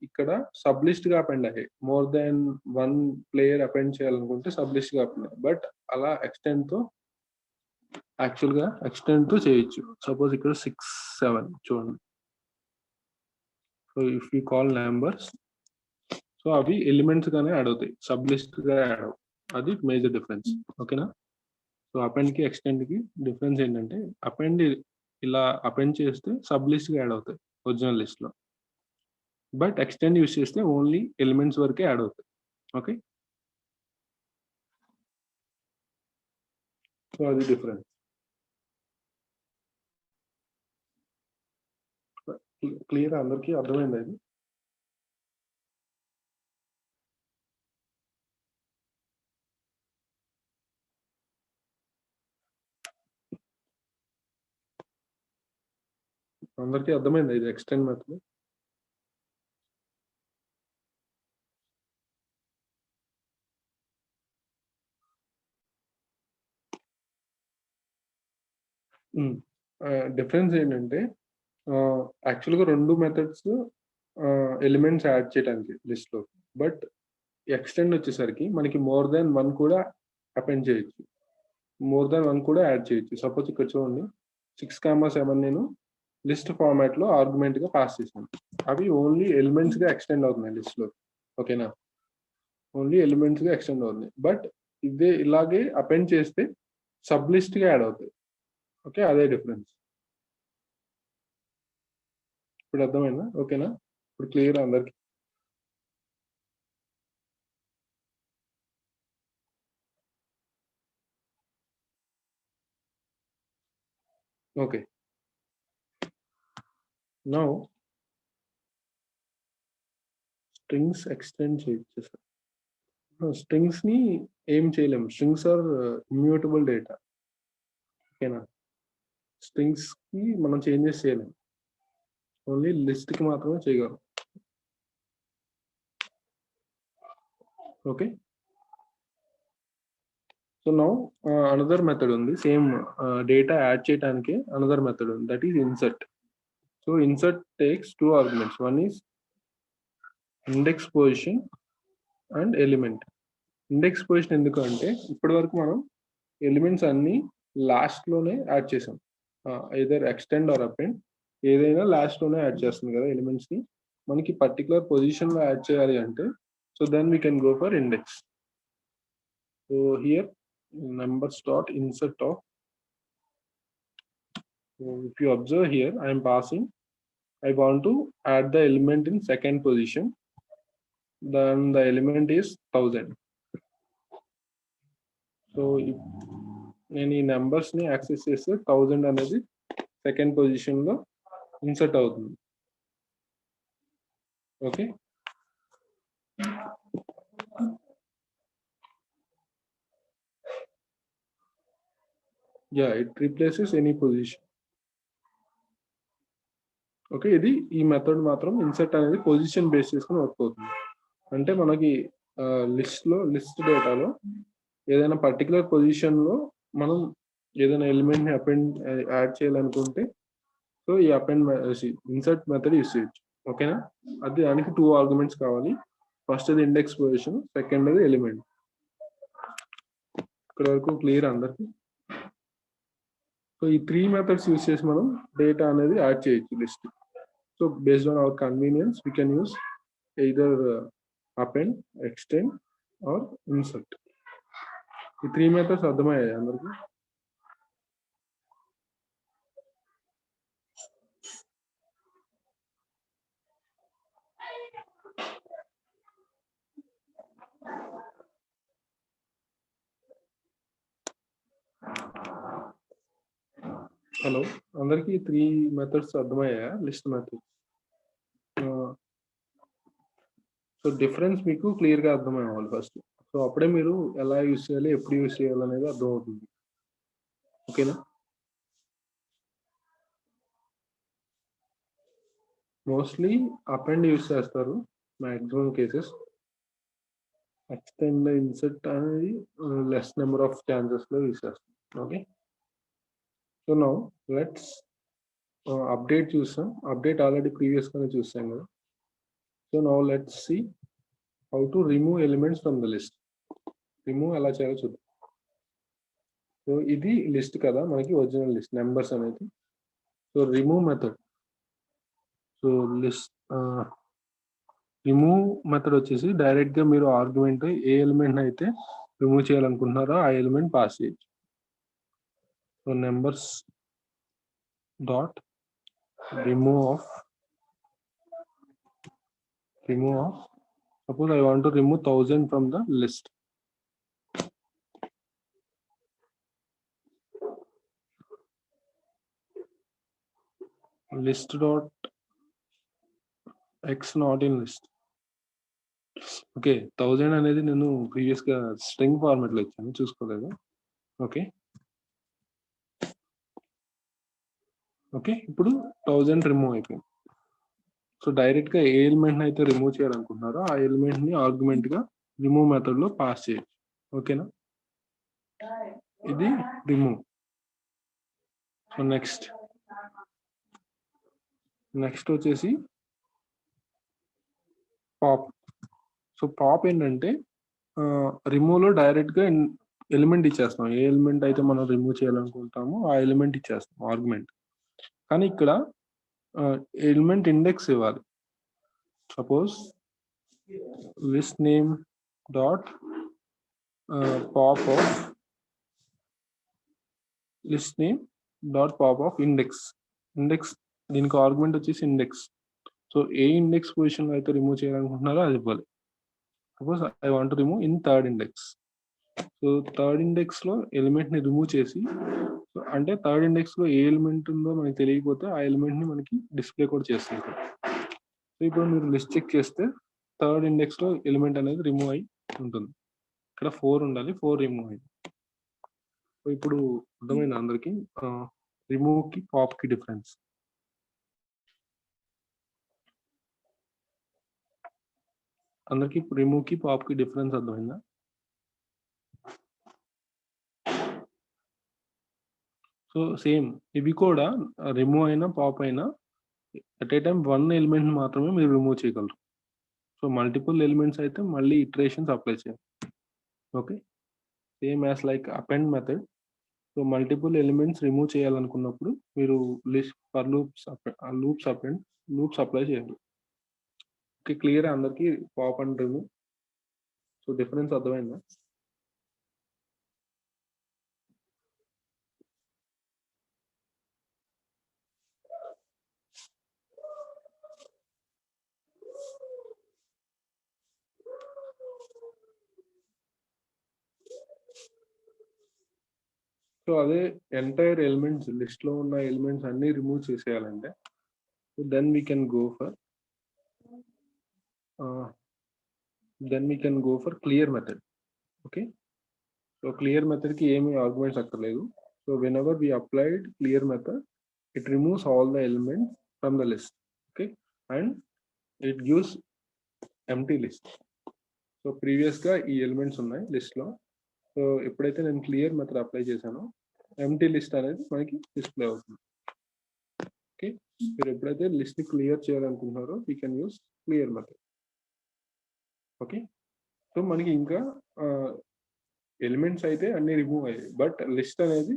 ఇక్కడ సబ్ లిస్ట్ గా అపెండ్ అయ్యాయి. మోర్ దాన్ 1 ప్లేయర్ అపెండ్ చేయాలనుకుంటే సబ్ లిస్ట్ గా అపెండ్ అయ్యాయి. బట్ అలా ఎక్స్టెండ్ తో యాక్చువల్గా ఎక్స్టెండ్ తో చేయొచ్చు. సపోజ్ ఇక్కడ 6, 7 చూడండి. So if you call numbers, so అవి ఎలిమెంట్స్ గానే యాడ్ అవుతాయి, సబ్ లిస్ట్ గా యాడ్ అవుతాయి. అది మేజర్ డిఫరెన్స్. ఓకేనా? సో అపెండ్ కి ఎక్స్టెండ్ కి డిఫరెన్స్ ఏంటంటే, అపెండ్ ఇలా అపెండ్ చేస్తే సబ్ లిస్ట్ గా యాడ్ అవుతాయి ఒరిజినల్ లిస్ట్ లో, బట్ ఎక్స్టెండ్ యూస్ చేస్తే ఓన్లీ ఎలిమెంట్స్ వరకే యాడ్ అవుతాయి. ఓకే, సో అది డిఫరెన్స్. క్లియర్ అందరికీ అర్థమైంది అది? అందరికీ అర్థమైంది ఇది ఎక్స్టెండ్ మెథడ్? డిఫరెన్స్ ఏంటంటే, యాక్చువల్గా రెండు మెథడ్స్ ఎలిమెంట్స్ యాడ్ చేయడానికి లిస్ట్ లో, బట్ ఎక్స్టెండ్ వచ్చేసరికి మనకి మోర్ దాన్ వన్ కూడా అపెండ్ చేయొచ్చు, మోర్ దాన్ వన్ కూడా యాడ్ చేయొచ్చు. సపోజ్ ఇక్కడ చూడండి, 6, 7 నేను లిస్ట్ ఫార్మాట్ లో ఆర్గ్యుమెంట్ గా పాస్ చేశాను. అవి ఓన్లీ ఎలిమెంట్స్ గా ఎక్స్టెండ్ అవుతున్నాయి లిస్ట్ లో. ఓకేనా? ఓన్లీ ఎలిమెంట్స్ గా ఎక్స్టెండ్ అవుతుంది, బట్ ఇదే ఇలాగే అపెండ్ చేస్తే సబ్ లిస్ట్ గా యాడ్ అవుతాయి. ఓకే, అదే డిఫరెన్స్. ఇప్పుడు అర్థమైందా? ఓకేనా? ఇప్పుడు క్లియర్ అందరికి? ఓకే, నౌ స్ట్రింగ్స్ ఎక్స్టెండ్ చేయొచ్చు సార్. స్ట్రింగ్స్ ని ఏం చేయలేము, స్ట్రింగ్స్ ఆర్ ఇమ్యూటబుల్ డేటా. ఓకేనా? స్ట్రింగ్స్ కి మనం చేంజెస్ చేయలేము, ఓన్లీ లిస్ట్ కి మాత్రమే చేయగలం. Okay, so now another method ఉంది, సేమ్ డేటా యాడ్ చేయడానికి అనదర్ మెథడ్ ఉంది, that is insert. So insert takes two arguments, one is index position and element. Index position ఎందుకు అంటే, ఇప్పటి వరకు మనం ఎలిమెంట్స్ అన్ని లాస్ట్ లోనే యాడ్ చేసాం, ఐదర్ ఎక్స్టెండ్ ఆర్ అపెండ్, ఏదైనా లాస్ట్ లోనే యాడ్ చేస్తుంది కదా ఎలిమెంట్స్ ని. మనకి పర్టికులర్ పొజిషన్ లో యాడ్ చేయాలి అంటే, so then we can go for index. So here numbers dot insert of, so if you observe here, I am passing, I want to add the element in second position, then the element is 1000. So నేను ఈ numbers ని access చేస్తే 1000 అనేది second position లో insert అవుతుంది. Okay, yeah, it replaces any position. Okay, ఇది ఈ method మాత్రం ఇన్సర్ట్ అనేది పొజిషన్ బేస్ చేసుకుని వర్క్ అవుతుంది. అంటే మనకి లిస్ట్ డేటాలో ఏదైనా పర్టికులర్ పొజిషన్ లో మనం ఏదైనా ఎలిమెంట్ ని అపెండ్ యాడ్ చేయాలనుకుంటే, సో ఈ అపెండ్ ఇన్సర్ట్ మెథడ్ యూస్ చేయొచ్చు. ఓకేనా? అది దానికి టూ ఆర్గ్యుమెంట్స్ కావాలి, ఫస్ట్ అది ఇండెక్స్ పొజిషన్, సెకండ్ అది ఎలిమెంట్. ఇక్కడ వరకు క్లియర్ అందరికి? సో ఈ త్రీ మెథడ్స్ యూస్ చేసి మనం డేటా అనేది యాడ్ చేయొచ్చు list. So based on our convenience we can use either append, extend or insert. ఈ త్రీ మెథడ్స్ అర్థమయ్యాయి అందరికి? హలో, అందరికి త్రీ మెథడ్స్ అర్థమయ్యాయా లిస్ట్ మెథడ్? సో డిఫరెన్స్ మీకు క్లియర్ గా అర్థమయ్యాలి ఫస్ట్. సో అప్పుడే మీరు ఎలా యూస్ చేయాలి, ఎప్పుడు యూస్ చేయాలి అనేది అర్థమవుతుంది. ఓకేనా? మోస్ట్లీ అపెండ్ యూస్ చేస్తారు మాక్సిమం కేసెస్. ఎక్స్టెండ్, ఇన్సర్ట్ అనేది లెస్ నెంబర్ ఆఫ్ ఛాన్సెస్ లో యూస్ చేస్తాం. Okay, so now let's update చూసాం. అప్డేట్ ఆల్రెడీ ప్రీవియస్ గానే చూసాం కదా. So now let's see how to remove elements from the list. Remove ఎలా చేయాలో చూద్దాం. సో ఇది లిస్ట్ కదా మనకి ఒరిజినల్ లిస్ట్ నెంబర్స్ అనేది. So remove method, so list remove method వచ్చేసి డైరెక్ట్ గా మీరు ఆర్గ్యుమెంట్ ఏ ఎలిమెంట్ అయితే రిమూవ్ చేయాలనుకుంటున్నారో ఆ ఎలిమెంట్ పాస్ చేయొచ్చు. So numbers dot remove of suppose I want to remove 1000 from the list. List dot x not in list. Okay 1000 అనేది నేను previous గా స్ట్రింగ్ ఫార్మాట్ లో ఇచ్చాను, చూసుకోలేదు. ఓకే ఓకే ఇప్పుడు 1000 రిమూవ్ అయిపోయింది. సో డైరెక్ట్ గా ఏ ఎలిమెంట్ అయితే రిమూవ్ చేయాలనుకుంటున్నారో ఆ ఎలిమెంట్ ని ఆర్గ్యుమెంట్ గా రిమూవ్ మెథడ్ లో పాస్ చేయొచ్చు. ఓకేనా, ఇది రిమూవ్. సో నెక్స్ట్ వచ్చేసి పాప్. సో పాప్ ఏంటంటే రిమూవ్ లో డైరెక్ట్ గా ఎలిమెంట్ ఇచ్చేస్తాం, ఏ ఎలిమెంట్ అయితే మనం రిమూవ్ చేయాలనుకుంటామో ఆ ఎలిమెంట్ ఇచ్చేస్తాం ఆర్గ్యుమెంట్. కానీ ఇక్కడ ఎలిమెంట్ ఇండెక్స్ ఇవ్వాలి. Suppose list name dot pop of list name dot pop of index. దీనికి ఆర్గ్యుమెంట్ వచ్చేసి ఇండెక్స్. సో ఏ ఇండెక్స్ పొజిషన్ అయితే రిమూవ్ చేయాలనుకుంటున్నారో అది ఇవ్వాలి. Suppose I want to remove in third index. So third index లో element ని remove చేసి, అంటే థర్డ్ ఇండెక్స్ లో ఏ ఎలిమెంట్ ఉందో మనకి తెలియకపోతే ఆ ఎలిమెంట్ ని మనకి డిస్ప్లే కూడా చేస్తుంది. సో ఇప్పుడు మీరు లిస్ట్ చెక్ చేస్తే థర్డ్ ఇండెక్స్ లో ఎలిమెంట్ అనేది రిమూవ్ అయి ఉంటుంది. ఇక్కడ 4 ఉండాలి, 4 రిమూవ్ అయింది. సో ఇప్పుడు అర్థమైంది అందరికి రిమూవ్ కి పాప్ కి డిఫరెన్స్. అందరికి రిమూవ్ కి పాప్ కి డిఫరెన్స్ అర్థమైందా? సో సేమ్ ఇవి కూడా రిమూవ్ అయినా పాప్ అయినా అట్ ఏ టైం 1 ఎలిమెంట్ మాత్రమే మీరు రిమూవ్ చేయగలరు. సో మల్టిపుల్ ఎలిమెంట్స్ అయితే మళ్ళీ ఇటరేషన్స్ అప్లై చేయాలి. Okay, same as like append method. So multiple elements remove చేయాలనుకున్నప్పుడు మీరు లిస్ట్ ఫర్ లూప్స్ అప్లై చేయాలి. ఓకే, క్లియర్ అందరికి pop and remove? So difference అర్థమైందా? సో అదే ఎంటైర్ ఎలిమెంట్స్ లిస్ట్ లో ఉన్న ఎలిమెంట్స్ అన్ని రిమూవ్ చేసేయాలంటే then we can go for clear method. Okay, so clear method కి ఏమి ఆర్గ్యుమెంట్స్ అక్కర్లేదు. So whenever we applied clear method, it removes all the elements from the list. Okay, and it gives empty list. So previous గా ఈ elements ఉన్నాయి list లో. So ఎప్పుడైతే నేను clear method apply చేశానో ఎంప్టీ లిస్ట్ అనేది మనకి display అవుతుంది. ఓకే, మీరు ఎప్పుడైతే లిస్ట్ ని క్లియర్ చేయాలనుకుంటున్నారో we can use clear method. Okay, so మనకి ఇంకా ఎలిమెంట్స్ అయితే అన్ని రిమూవ్ అయ్యాయి, బట్ లిస్ట్ అనేది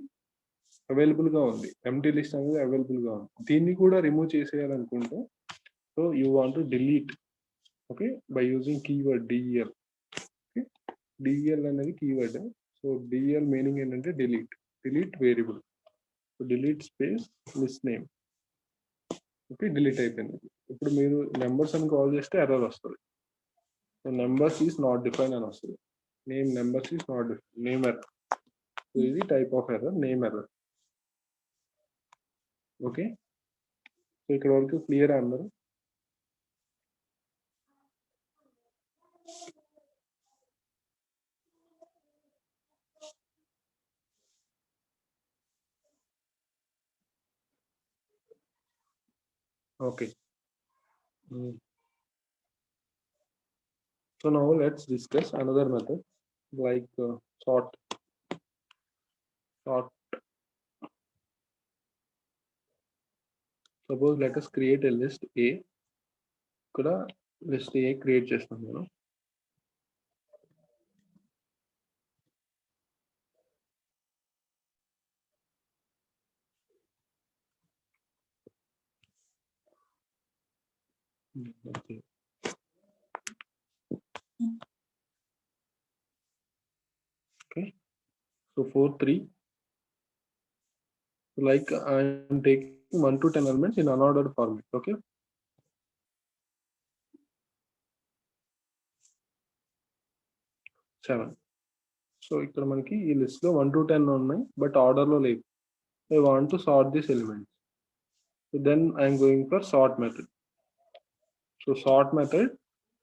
అవైలబుల్ గా ఉంది, ఎంప్టీ లిస్ట్ అనేది అవైలబుల్ గా ఉంది. దీన్ని కూడా రిమూవ్ చేసేయాలనుకుంటే so you want to delete, okay, by using keyword DL. Okay, DL అనేది కీవర్డ్. సో డిఎల్ మీనింగ్ ఏంటంటే delete variable. So delete space list name. Okay, delete అయిపోయింది. ఇప్పుడు మీరు నెంబర్స్ అని కాల్ చేస్తే ఎర్రర్ వస్తుంది. So numbers is not define అని వస్తుంది. Name numbers is not define, name error. So ఇది type of error, name error. Okay, so ఇక్కడ వరకు క్లియర్ అందరు? Okay, so now let's discuss another method like sort. Suppose let us create a list A. ఇక్కడ list A create చేస్తాం మనం. Okay. Okay. So 4, 3. Like I'm taking 1 to 10 elements in unordered format. Okay. Seven. So ఇక్కడ మనకి ఈ list లో 1 to 10 ఉన్నాయి but order లో లేవు. I want to sort this element. So then I'm going for sort method. So sort method,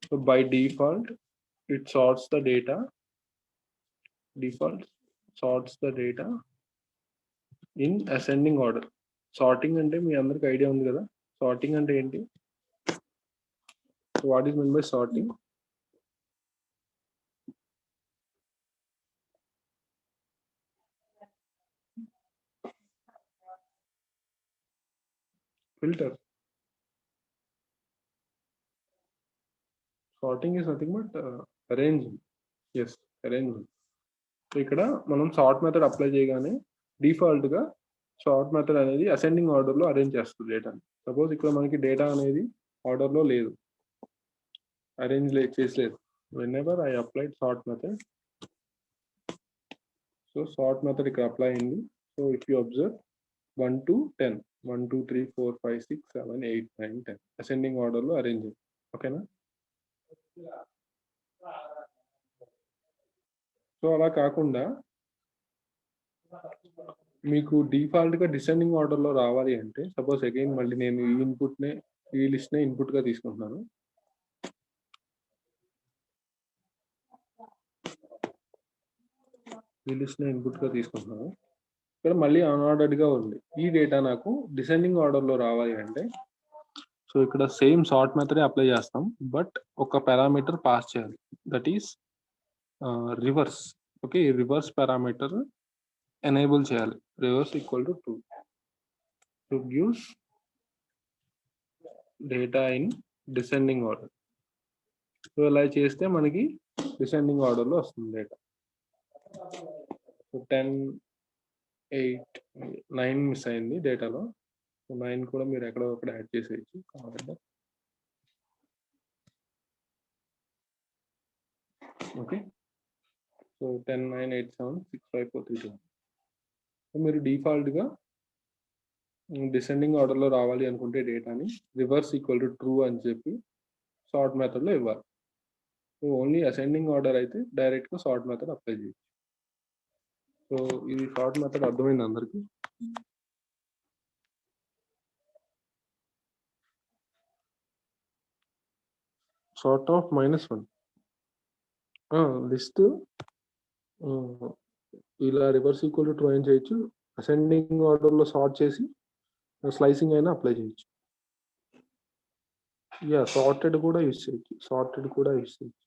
so by default it sorts the data. Default sorts the data in ascending order. Sorting అంటే మీ అందరికి idea ఉంది కదా. Sorting అంటే ఏంటి? So what is meant by sorting? Filter. Sorting is nothing but arranging. Yes, arrangement. So ఇక్కడ మనం sort method apply చేయగానే default గా సార్ట్ మెథడ్ అనేది అసెండింగ్ ఆర్డర్ లో అరేంజ్ చేస్తుంది డేటాని. సపోజ్ ఇక్కడ మనకి డేటా అనేది ఆర్డర్ లో లేదు, అరేంజ్ చేసలేదు. whenever I applied sort method, so sort method ఇక్కడ అప్లై అయింది. So if you observe 1 to 10, 1 2 3 4 5 6 7 8 9 10 ascending order లో అరేంజ్. ఓకేనా? సో అలా కాకుండా మీకు డిఫాల్ట్ గా డిసెండింగ్ ఆర్డర్ లో రావాలి అంటే, సపోజ్ అగైన్ మళ్ళీ నేను ఈ ఇన్పుట్ నే ఈ లిస్ట్ నే ఇన్పుట్ గా తీసుకుంటున్నాను. ఈ లిస్ట్ నే ఇన్పుట్ గా తీసుకుంటున్నాను. ఇక్కడ మళ్ళీ అన్ఆర్డర్డ్ గా ఉంది. ఈ డేటా నాకు డిసెండింగ్ ఆర్డర్ లో రావాలి అంటే, సో ఇక్కడ సేమ్ సార్ట్ మెథడ్ అప్లై చేస్తాం బట్ ఒక పారామీటర్ పాస్ చేయాలి, that is reverse. Okay, reverse parameter enable చేయాలి. Reverse equal to 2 to gives data in descending order. So ఇలా చేస్తే మనకి డిసెండింగ్ ఆర్డర్ లో వస్తుంది డేటా. సో 10 8 9 మిస్ అయింది డేటాలో. 9 కూడా మీరు ఎక్కడో ఒకటి యాడ్ చేసేయచ్చు కావాలంటే. Okay, so 10 9 8 7 6 5 4 3 2. సో మీరు డిఫాల్ట్ గా డిసెండింగ్ ఆర్డర్ లో రావాలి అనుకుంటే డేటాని రివర్స్ ఈక్వల్ టు ట్రూ అని చెప్పి సార్ట్ మెథడ్ లో ఇవ్వాలి. సో ఓన్లీ అసెండింగ్ ఆర్డర్ అయితే డైరెక్ట్ గా సార్ట్ మెథడ్ అప్లై చేయొచ్చు. సో ఇది సార్ట్ మెథడ్ అర్థమైంది అందరికి? సార్ట్ ఆఫ్ -1 లిస్ట్ ఇలా రివర్స్ ఈక్వల్ టు ట్రూ అని చేయొచ్చు. అసెండింగ్ ఆర్డర్ లో సార్ట్ చేసి స్లైసింగ్ అయినా అప్లై చేయొచ్చు. యా, సార్టెడ్ కూడా యూస్ చేయొచ్చు. సార్టెడ్ కూడా యూస్ చేయొచ్చు.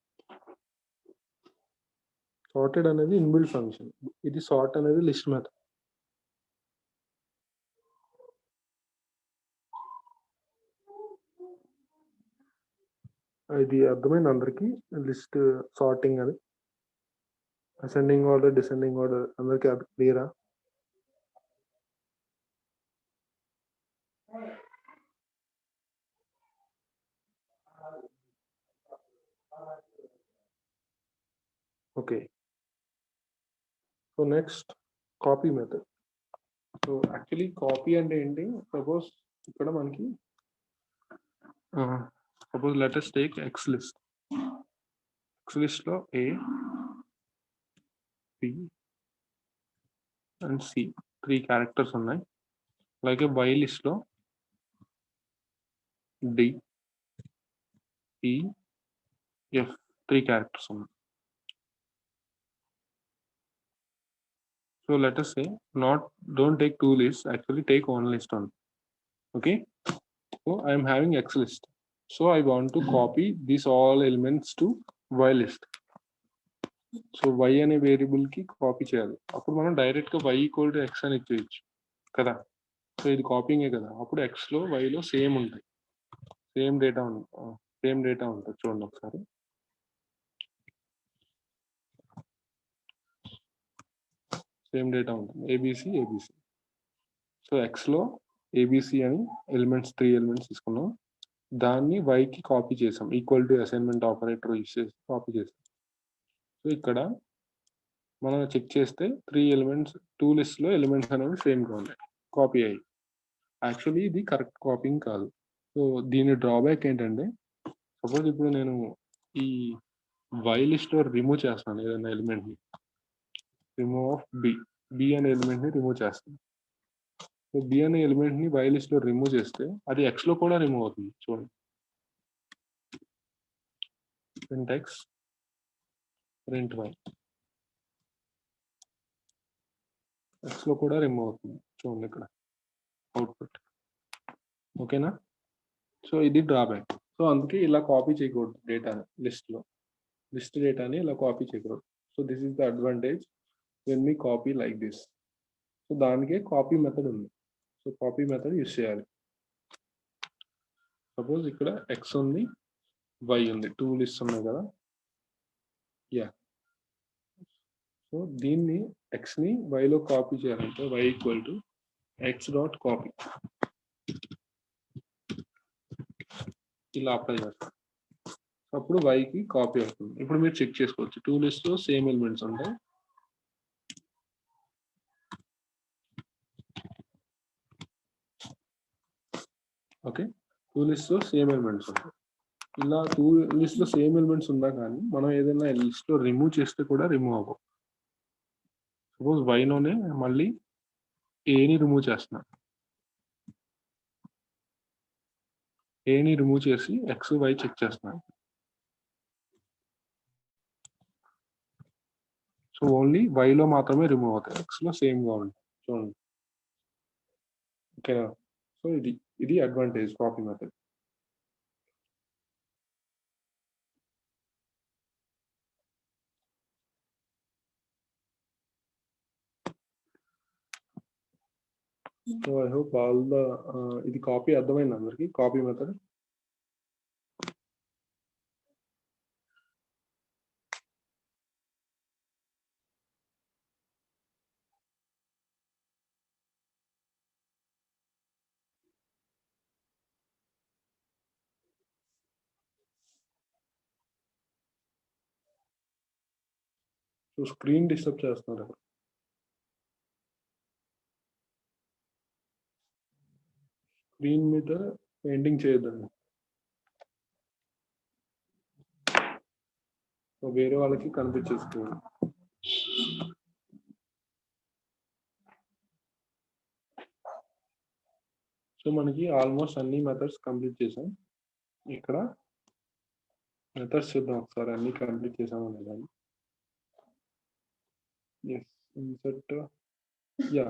సార్టెడ్ అనేది ఇన్బిల్ట్ ఫంక్షన్. ఇది సార్ట్ అనేది లిస్ట్ మెథడ్. ఇది అర్థమైంది అందరికి? లిస్ట్ సార్టింగ్ అని, అసెండింగ్ ఆర్డర్ డిసెండింగ్ ఆర్డర్ అందరికి అది క్లియరా? Okay, so next copy method. So actually copy అంటే ఏంటి? సపోజ్ ఇక్కడ మనకి suppose let us take X list. X list లో A, B and C 3 characters ఉన్నాయి. అలాగే Y లిస్ట్ లో D, E, F 3 క్యారెక్టర్స్ ఉన్నాయి. So let us say don't take 2 lists, actually take 1 list only. Okay, so I am having X list, so I want to copy these all elements to Y list. So Y అనే variable కి copy చేయాలి. అప్పుడు మనం direct గా Y equal to X అని ఇచ్చేయచ్చు కదా. So ఇది కాపీంగే కదా. అప్పుడు X లో Y లో సేమ్ ఉంటాయి, సేమ్ డేటా ఉంటుంది. చూడండి ఒకసారి. సేమ్ డేటా ఉంటుంది, ఏబిసి. సో X లో ఏబిసి అని ఎలిమెంట్స్ 3 ఎలిమెంట్స్ తీసుకున్నాం. దాన్ని వైకి కాపీ చేసాం, equal to assignment operator use చేసి కాపీ చేసాం. సో ఇక్కడ మనం చెక్ చేస్తే 3 ఎలిమెంట్స్ 2 లిస్ట్లో ఎలిమెంట్స్ అనేవి సేమ్గా ఉన్నాయి, కాపీ అయ్యి. యాక్చువల్లీ ఇది కరెక్ట్ కాపీయింగ్ కాదు. సో దీని డ్రాబ్యాక్ ఏంటంటే, సపోజ్ ఇప్పుడు నేను ఈ వై లిస్ట్లో రిమూవ్ చేస్తాను ఏదైనా ఎలిమెంట్ని, రిమూవ్ ఆఫ్ బి అనే ఎలిమెంట్ని రిమూవ్ చేస్తాను. సో బి అనే ఎలిమెంట్ని వై లిస్ట్లో రిమూవ్ చేస్తే అది ఎక్స్లో కూడా రిమూవ్ అవుతుంది. చూడండి, ప్రింట్ ఎక్స్ ప్రింట్ వై, ఎక్స్లో కూడా రిమూవ్ అవుతుంది. చూడండి ఇక్కడ అవుట్పుట్. ఓకేనా? సో ఇది డ్రాబ్యాక్. సో అందుకే ఇలా కాపీ చేయకూడదు డేటాని, లిస్ట్ డేటాని ఇలా కాపీ చేయకూడదు. So this is the advantage when మీ కాపీ లైక్ దిస్. సో దానికే కాపీ మెథడ్ ఉంది. సో కాపీ మెథడ్ యూస్ చేయాలి. సపోజ్ ఇక్కడ ఎక్స్ ఉంది, వై ఉంది, 2 లిస్ట్ ఉన్నాయి కదా. యా, సో దీన్ని ఎక్స్ని వైలో కాపీ చేయాలంటే Y equal to X dot copy, ఇలా అప్లై చేస్తాం. అప్పుడు వైకి కాపీ అవుతుంది. ఇప్పుడు మీరు చెక్ చేసుకోవచ్చు, 2 లిస్ట్లో సేమ్ ఎలిమెంట్స్ ఉంటాయి. ఓకే, 2 లిస్ట్లో సేమ్ ఎలిమెంట్స్ ఉంటాయి. ఇలా 2 లిస్ట్లో సేమ్ ఎలిమెంట్స్ ఉన్నా కానీ మనం ఏదైనా లిస్ట్లో రిమూవ్ చేస్తే కూడా రిమూవ్ అవ్వవు. సపోజ్ వైలోనే మళ్ళీ ఏని రిమూవ్ చేస్తున్నా, ఏని రిమూవ్ చేసి ఎక్స్ వై చెక్ చేస్తున్నాను. సో ఓన్లీ వైలో మాత్రమే రిమూవ్ అవుతాయి, ఎక్స్లో సేమ్గా ఉంటాయి. చూడండి, ఓకేనా? సో ఇది advantage copy method. So I hope all the ఇది కాపీ అర్థమైంది అందరికి, copy method. So screen disturb చేస్తున్నారు. స్క్రీన్ మీద పెయింటింగ్ చేయొద్దండి, సో వేరే వాళ్ళకి కనిపించేస్తుంది. సో మనకి ఆల్మోస్ట్ అన్ని మెథడ్స్ కంప్లీట్ చేసాం. ఇక్కడ మెథడ్స్ చూద్దాం ఒకసారి, అన్ని కంప్లీట్ చేసామని కానీ. Yes, insert. యా,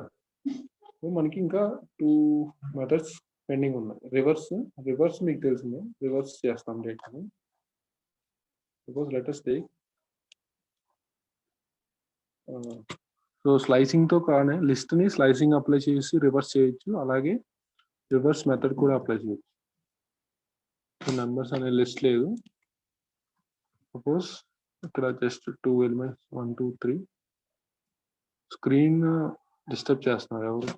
సో మనకి ఇంకా 2 మెథడ్స్ పెండింగ్ ఉన్నాయి. రివర్స్ మీకు తెలిసిందే, రివర్స్ చేస్తాం డేటాని. Suppose let us take so స్లైసింగ్తో కానీ లిస్ట్ని స్లైసింగ్ అప్లై చేసి రివర్స్ చేయొచ్చు, అలాగే రివర్స్ మెథడ్ కూడా అప్లై చేయొచ్చు. నెంబర్స్ అనే లిస్ట్ లేదు. సపోజ్ ఇక్కడ జస్ట్ 2 ఎలిమెంట్స్ 1 2 3. స్క్రీన్ డిస్టర్బ్ చేస్తున్నారు ఎవరు?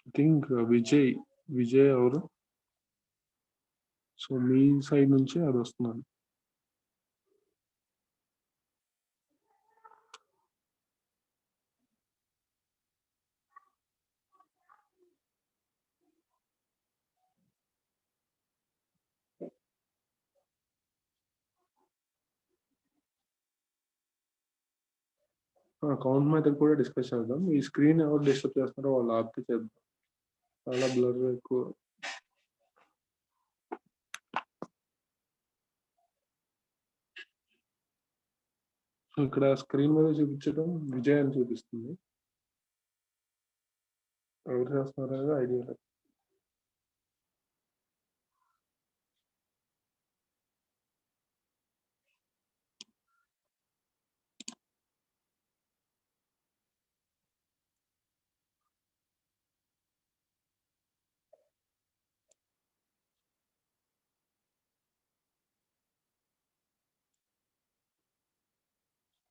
ఐ థింక్ విజయ్ ఎవరు? సో మీ సైడ్ నుంచి అది వస్తున్నాను. కౌంట్ మెథడ్ కూడా డిస్కస్ చేద్దాం. ఈ స్క్రీన్ ఎవరు డిస్టర్బ్ చేస్తున్నారో వాళ్ళు ఆపితే చేద్దాం, చాలా బ్లర్ ఎక్కువ. ఇక్కడ స్క్రీన్ మీద చూపించడం విజయ్ అని చూపిస్తుంది, ఎవరు చేస్తున్నారు అనేది ఐడియా లేదు.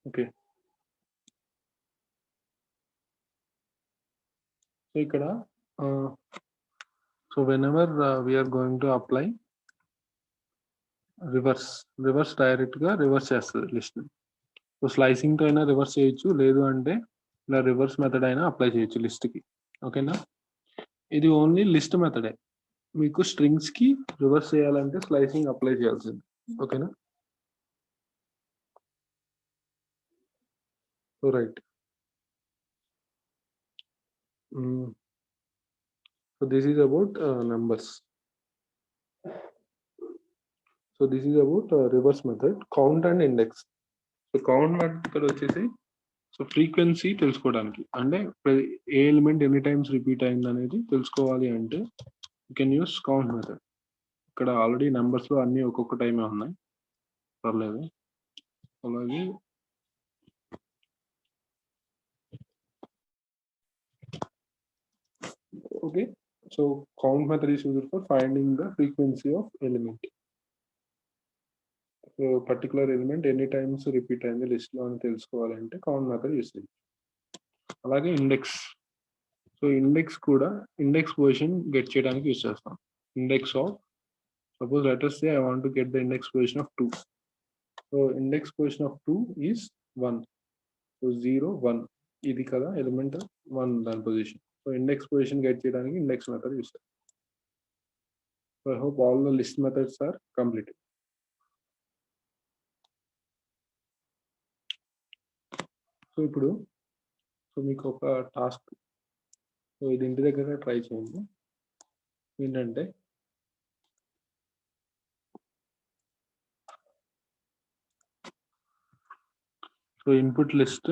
Okay, So ikkada so whenever we are going to apply reverse direct గా రివర్స్ చేస్తుంది లిస్ట్. సో స్లైసింగ్ తో అయినా రివర్స్ చేయొచ్చు, లేదు అంటే ఇలా రివర్స్ మెథడ్ అయినా అప్లై చేయొచ్చు లిస్ట్ కి. ఓకేనా, ఇది ఓన్లీ లిస్ట్ మెథడే. మీకు స్ట్రింగ్స్ కి రివర్స్ చేయాలంటే స్లైసింగ్ అప్లై చేయాల్సింది. ఓకేనా, so right. So this is about numbers. So this is about reverse method, count and index. So count method వచ్చేసి సో ఫ్రీక్వెన్సీ తెలుసుకోవడానికి, అంటే ఏ ఎలిమెంట్ ఎన్ని టైమ్స్ రిపీట్ అయింది అనేది తెలుసుకోవాలి అంటే you can use count method. ఇక్కడ ఆల్రెడీ నెంబర్స్ లో అన్ని ఒక్కొక్క టైమే ఉన్నాయి, పర్లేదు. అలాగే okay, so count method is used for finding the frequency of element. Particular element ఎన్ని టైమ్స్ రిపీట్ అయింది లిస్ట్ లో అని తెలుసుకోవాలంటే కౌంట్ మెథడ్ యూస్ చేయాలి. అలాగే ఇండెక్స్. సో ఇండెక్స్ కూడా ఇండెక్స్ పొజిషన్ గెట్ చేయడానికి యూస్ చేస్తాం. Index of, suppose let us say I want to get the index position of 2. So index position of 2 is 1. So 0 1 ఇది కదా ఎలిమెంట్ 1 దాని position. So index position get చేయడానికి index method use చేస్తాం. So I hope all the list methods are completed. So ఇప్పుడు మీకు ఒక task, so ఇది ఇంటి దగ్గర ట్రై చేయండి. ఏంటంటే సో ఇన్పుట్ లిస్ట్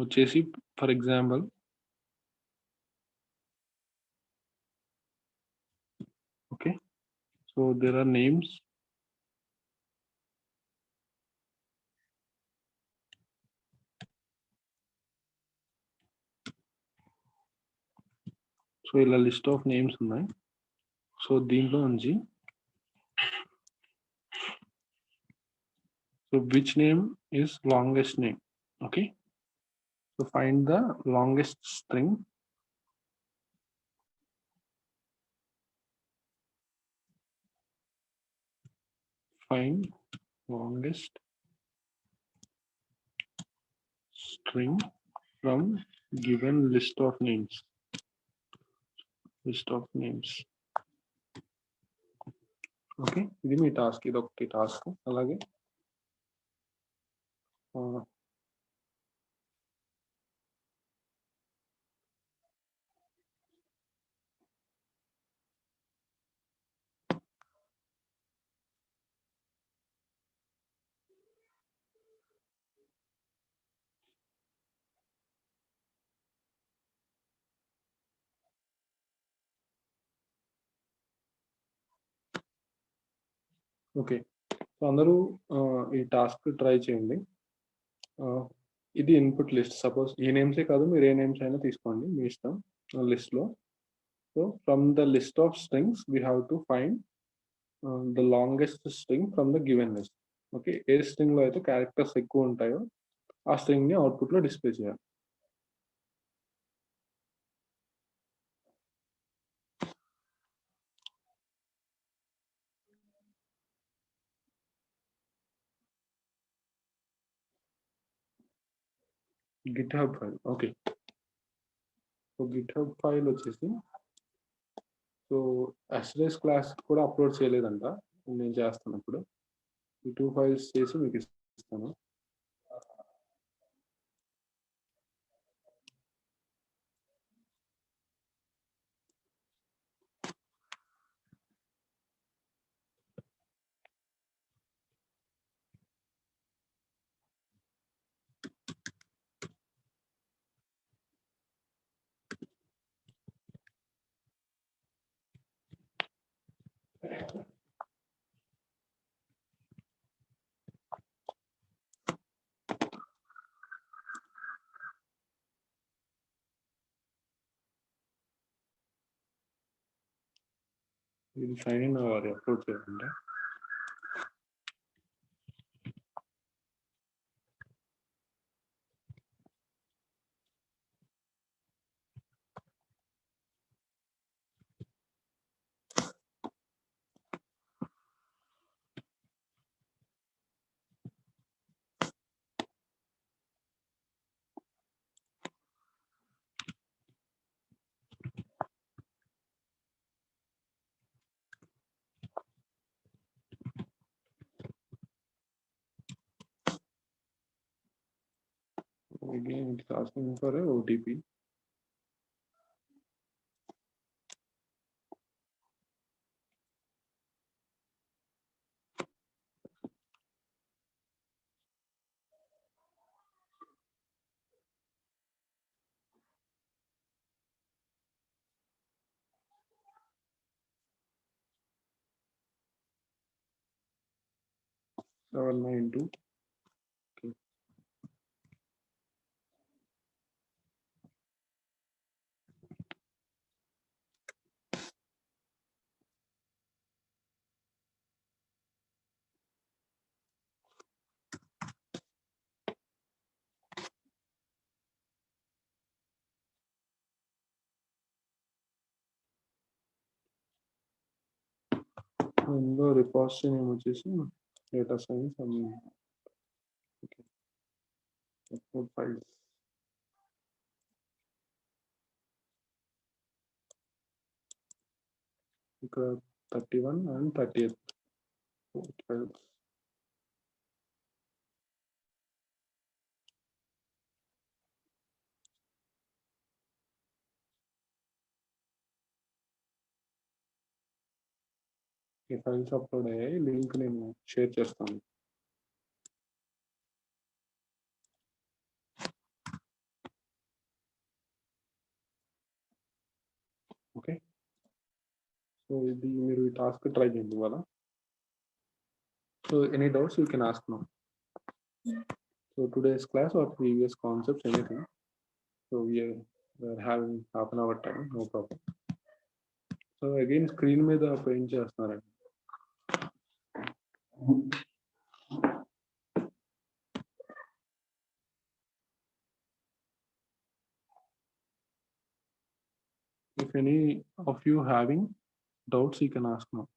వచ్చేసి for example okay, so there are names. So ఇలా లిస్ట్ ఆఫ్ నేమ్స్ ఉన్నాయి. సో దీంట్లో నుంచి so which name is longest name. Okay, so find the longest string. Find longest string from given list of names. List of names. Okay, ఇది మీ task, ఇది ఒకటి task. అలాగే okay, so అందరూ ఈ task try చేయండి. ఇది ఇన్పుట్ లిస్ట్. సపోజ్ ఈ నేమ్సే కాదు, మీరు ఏ నేమ్స్ అయినా తీసుకోండి, మీ ఇష్టం లిస్ట్లో. So from the list of strings we have to find the longest string from the given list. Okay, ఏ స్ట్రింగ్లో అయితే క్యారెక్టర్స్ ఎక్కువ ఉంటాయో ఆ స్ట్రింగ్ని అవుట్పుట్లో డిస్ప్లే చేయాలి. GitHub file. Okay, so GitHub file వచ్చేసి సో ఎస్రేస్ క్లాస్ కూడా అప్లోడ్ చేయలేదంట, నేను చేస్తాను ఇప్పుడు. ఈ 2 ఫైల్స్ చేసి మీకు ఇస్తాను. ఇది సైన్ ఇన్ అవ్వాలి అప్లోడ్ చేయాలంటే. again it's asking for a OTP. Seven nine two. Okay. ఇందులో రిపోజిటరీ నేమ్ వచ్చేసి డేటా సైన్స్ అండ్ ఫైల్స్. ఇక్కడ 31 and 30th ఫైల్స్. ఈ ఫైల్స్ అప్లోడ్ అయ్యాయి, లింక్ నేను షేర్ చేస్తాను. ఓకే, సో ఇది మీరు ఈ టాస్క్ ట్రై చేయండి ఇవాళ. So any doubts you can ask now. So today's class or previous concepts anything. So we are having half an hour time, no problem. So again screen మీద paint చేస్తున్నారండి. If any of you having doubts, you can ask now.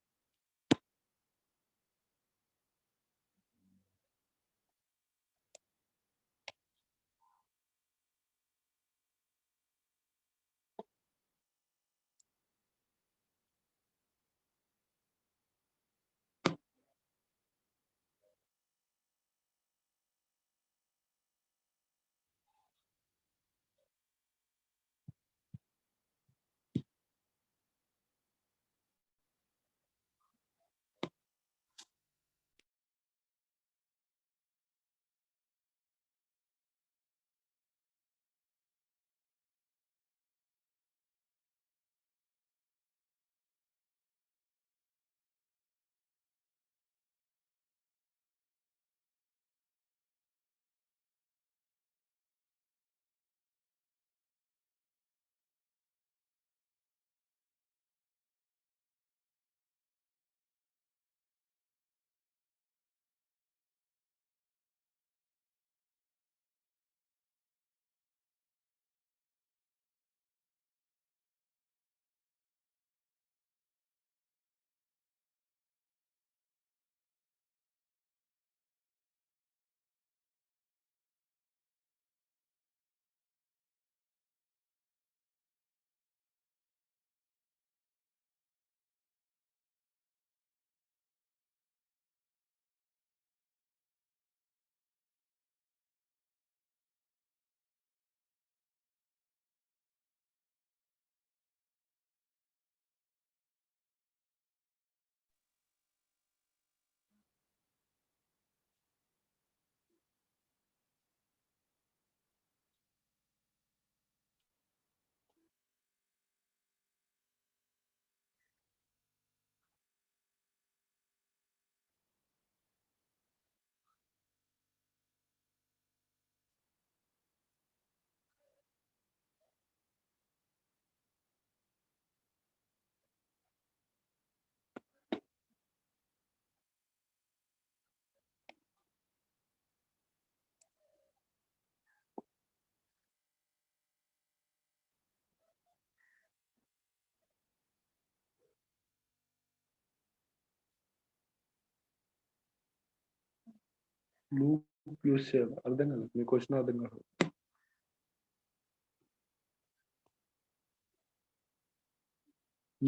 Loop use చేయాలి. అర్థం కాదు, మీ question అర్థం కాదు.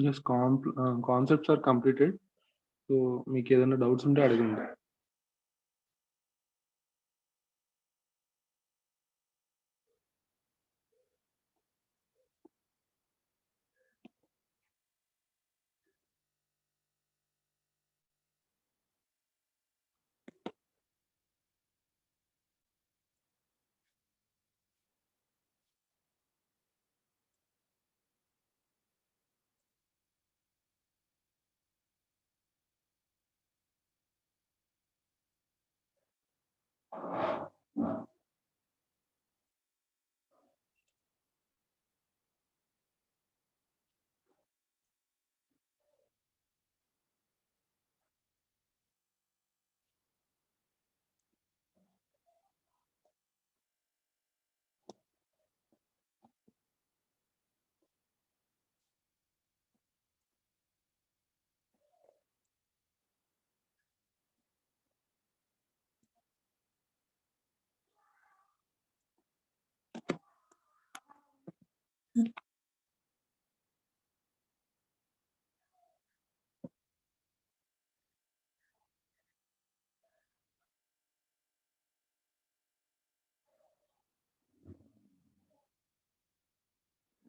Yes, concepts are completed. So మీకు ఏదైనా doubts ఉంటే అడగండి.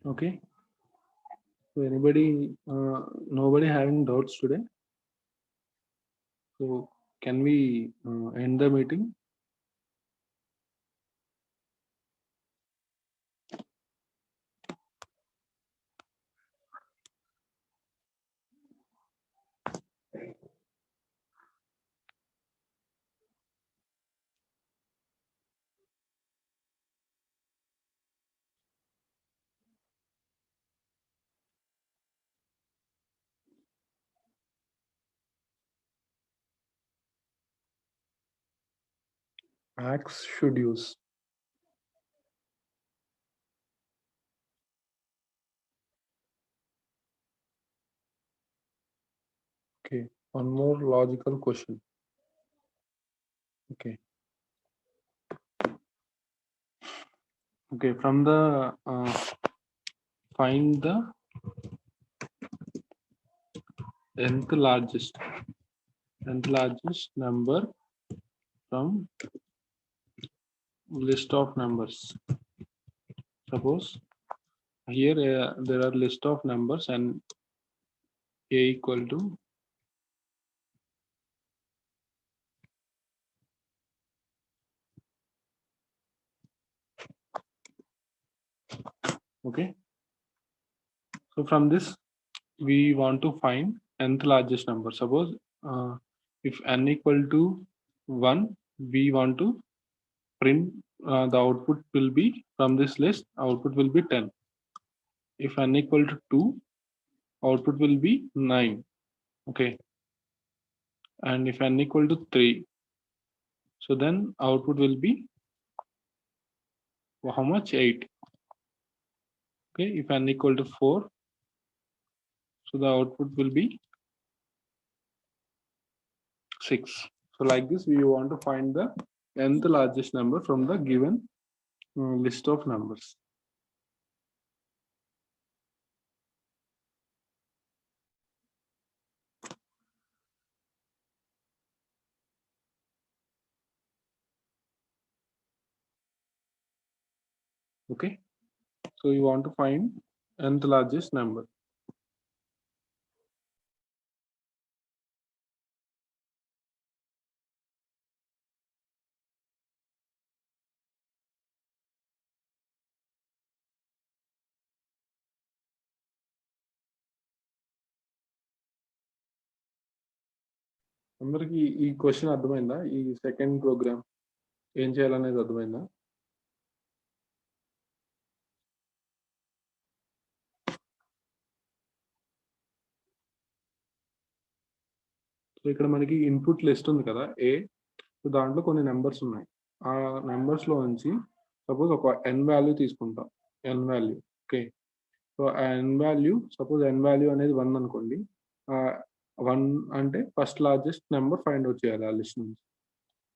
Okay. So anybody, nobody having doubts today? So can we end the meeting? Axe should use. Okay. One more logical question. Okay. Okay. From the find the nth largest number from list of numbers. Suppose here there are list of numbers and a equal to okay. So from this we want to find nth largest number. Suppose if n equal to 1, we want to print the output will be from this list, output will be 10. If n equal to 2, output will be 9. Okay. And if n equal to 3, so then output will be how much? 8. Okay. If n equal to 4, so the output will be 6. So like this, we want to find the nth largest number from the given list of numbers. Okay. So you want to find nth largest number. అందరికి ఈ question అర్థమైందా? ఈ second programme ఏం చేయాలనేది అర్థమైందా? So ఇక్కడ మనకి input list ఉంది కదా ఏ. సో దాంట్లో కొన్ని నెంబర్స్ ఉన్నాయి. ఆ నెంబర్స్ లో నుంచి సపోజ్ ఒక ఎన్ వాల్యూ తీసుకుంటాం. ఎన్ వాల్యూ ఓకే. సో ఆ N value suppose N value అనేది 1 అనుకోండి. 1 అంటే first largest number find out చేయాలి ఆ లిస్ట్ నుంచి.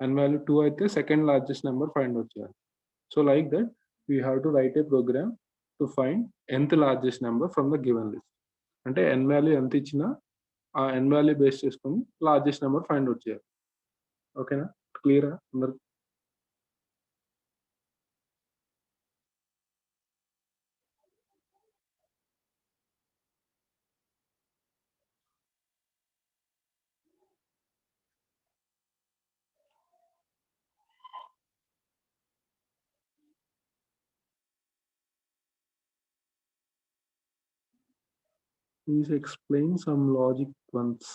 ఎన్ వాల్యూ 2 అయితే second largest number find out చేయాలి. So like that we have to write a program to find nth largest number from the given list. అంటే N value ఎంత ఇచ్చినా ఆ N value base చేసుకొని largest number find out చేయాలి. ఓకేనా? క్లియరా అందరికి? Please explain some logic once.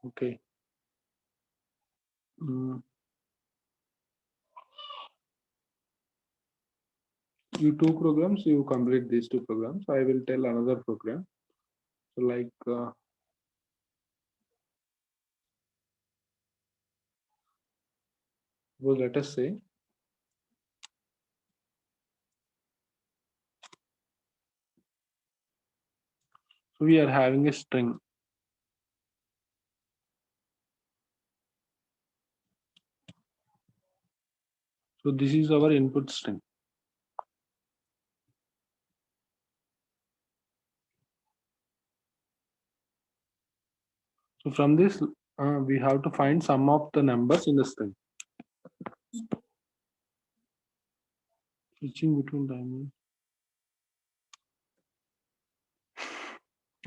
Okay. You two programs, you complete these two programs. I will tell another program. So like well, let us say so we are having a string. So this is our input string. So from this, we have to find sum of the numbers in the string. Switching between dimensions.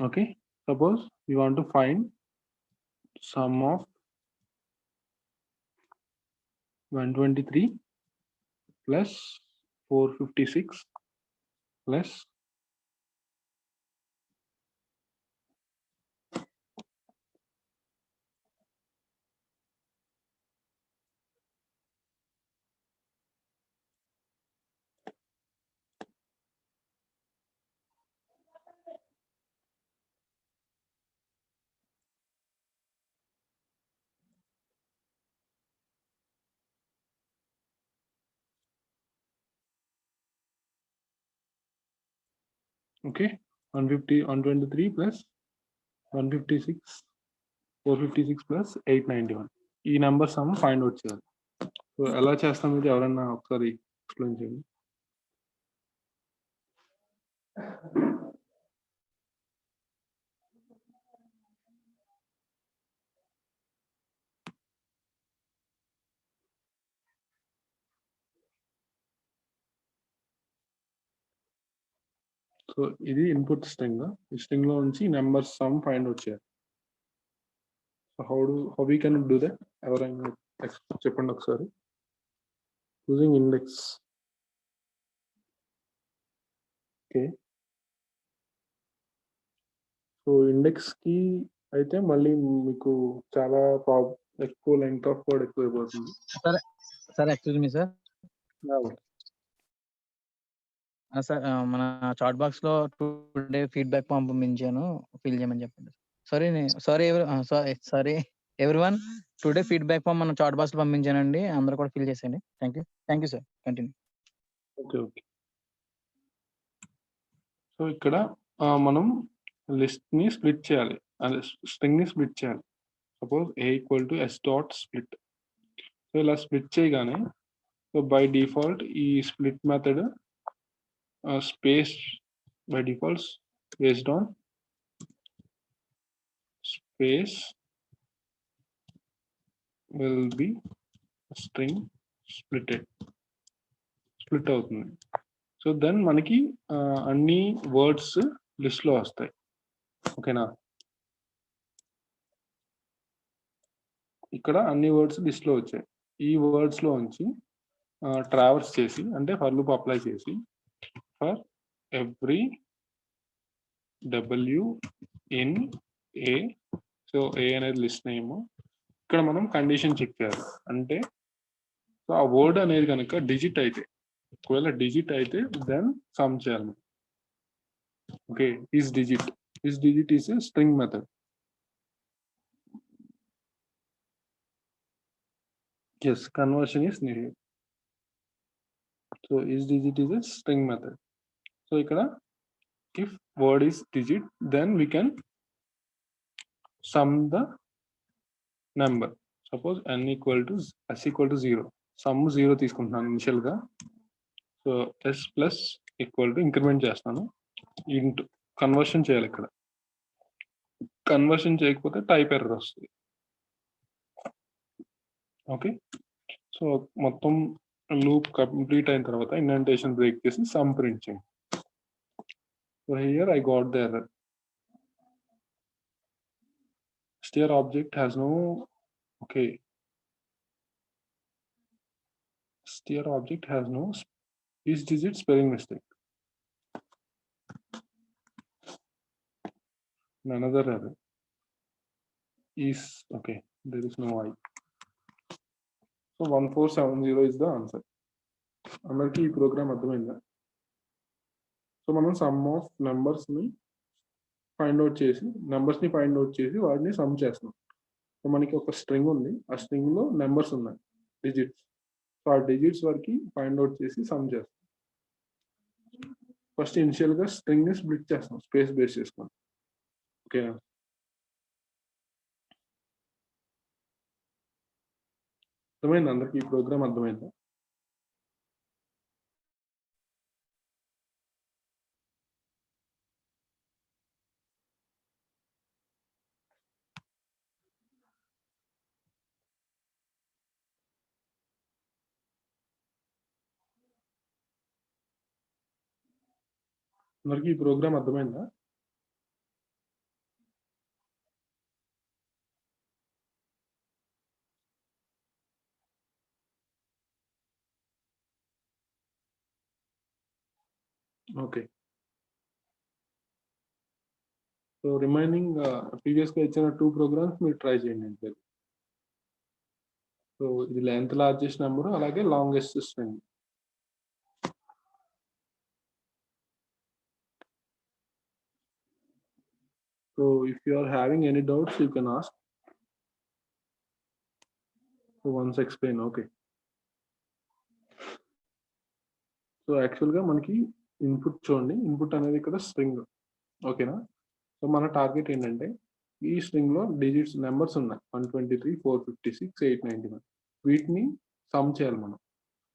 Okay, suppose we want to find sum of 123 plus 456 plus okay 150 123 plus 156 456 plus 891 ఈ number some find out చేయాలి. So ఎలా చేస్తాం ఇది ఎవరన్నా ఒకసారి explain చేయండి. So ఇది input string. ఈ స్ట్రింగ్ లో నుంచి నెంబర్ సమ్ ఫైండ్ అవుట్ చేయాలి. So how we can do that? ఎవరైనా చెప్పండి ఒకసారి. Using index. Okay, so index కి అయితే మళ్ళీ మీకు చాలా ఎక్కువ లెంగ్త్ ఆఫ్ కోడ్ ఎక్కువ అయిపోతుంది. Sir excuse me sir. Sir మన చాట్ బాక్స్ లో టుడే ఫీడ్బ్యాక్ ఫామ్ పంపించాను, ఫిల్ చేయమని చెప్పండి. Sorry everyone, today feedback form మన చాట్ బాక్స్ లో పంపించానండి, అందరూ కూడా ఫిల్ చేసేయండి. Thank you sir. Continue. Okay. So ఇక్కడ మనం లిస్ట్ ని స్ప్లిట్ చేయాలి, అదే స్ట్రింగ్ ని స్ప్లిట్ చేయాలి. Suppose a equal to s dot split. So ఇలా స్ప్లిట్ చేయగానే సో బై డిఫాల్ట్ ఈ split method space by default based on space will be string split అవుతుంది. సో దెన్ మనకి అన్ని వర్డ్స్ లిస్ట్ లో వస్తాయి. ఓకేనా, ఇక్కడ అన్ని వర్డ్స్ లిస్ట్ లో వచ్చాయి. ఈ వర్డ్స్ లో నుంచి ట్రావర్స్ చేసి, అంటే ఫర్ లూప్ అప్లై చేసి, for every W in A, so A అనేది లిస్ట్ నేమ్, ఇక్కడ మనం కండిషన్ చెక్ చేయాలి. అంటే సో ఆ వర్డ్ అనేది కనుక డిజిట్ అయితే, ఒకవేళ డిజిట్ అయితే దెన్ సమ్ చేయాలి. Okay, is digit is a string method. Yes, conversion is needed. So is digit is a string method. So ikkada if word is digit, then we can sum the number. Suppose n equal to s equal to 0. Sum 0 తీసుకుంటున్నాను initial గా. So s plus equal to increment చేస్తాను, into conversion చేయాలి. ఇక్కడ conversion చేయకపోతే type error వస్తుంది. Okay, so మొత్తం loop complete అయిన తర్వాత ఇండెంటేషన్ బ్రేక్ చేసి సమ్ ప్రింట్ చేయండి. So here I got the error. Str object has no, okay, str object has no is digit spelling mistake. Another error is, okay, there is no I. So 1470 is the answer. అందరికీ ఈ programme అర్థమైందా? So మనం some of numbers ని find out చేసి వాటిని some చేస్తున్నాం. So మనకి ఒక స్ట్రింగ్ ఉంది, ఆ స్ట్రింగ్ లో నెంబర్స్ ఉన్నాయి, డిజిట్స్. సో ఆ డిజిట్స్ వరకు ఫైండ్ అవుట్ చేసి సమ్ చేస్తాం. ఫస్ట్ ఇనిషియల్ గా స్ట్రింగ్ ని స్ప్లిట్ చేస్తాం, స్పేస్ బేస్ చేసుకొని. ఓకేనా, అర్థమైంది అందరికి ఈ ప్రోగ్రామ్ అర్థమైందా? అందరికి ఈ ప్రోగ్రామ్ అర్థమైందా? ఓకే. సో రిమైనింగ్ ప్రీవియస్‌గా ఇచ్చిన 2 ప్రోగ్రామ్స్ మీరు ట్రై చేయండి అంతే. సో ఇది లెంత్ లార్జెస్ట్ నంబర్ అలాగే longest string. So if you are having any doubts you can ask. So once explain. Okay. So యాక్చువల్‌గా మనకి ఇన్పుట్ చూడండి. ఇన్పుట్ అనేది ఇక్కడ స్ట్రింగ్. ఓకేనా? సో మన టార్గెట్ ఏంటంటే ఈ స్ట్రింగ్‌లో డిజిట్స్ నంబర్స్ ఉన్నాయి. 123, 456, 891 వీటిని సమ్ చేయాలి మనం.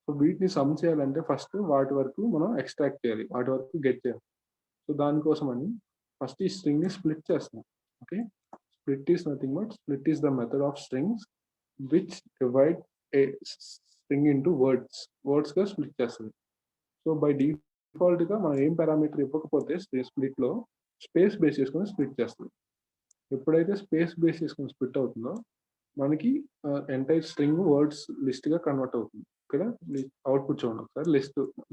సో వీటిని సమ్ చేయాలంటే ఫస్ట్ వాటి వరకు మనం ఎక్స్ట్రాక్ట్ చేయాలి. వాటి వరకు గెట్ చేయాలి. సో దానికోసమని ఫస్ట్ ఈ స్ట్రింగ్‌ని స్ప్లిట్ చేస్తున్నాం. Okay. Split is nothing but split is the method of strings which divide a string into words. వర్డ్స్‌గా స్ప్లిట్ చేస్తుంది. సో బై డిఫాల్ట్‌గా మనం ఏం పారామీటర్ ఇవ్వకపోతే స్ప్లిట్‌లో స్పేస్ బేస్ చేసుకొని స్ప్లిట్ చేస్తుంది. ఎప్పుడైతే స్పేస్ బేస్ చేసుకొని స్ప్లిట్ అవుతుందో మనకి ఎంటైర్ స్ట్రింగ్ వర్డ్స్ లిస్ట్‌గా కన్వర్ట్ అవుతుంది. ఇక్కడ అవుట్‌పుట్ చూడండి ఒకసారి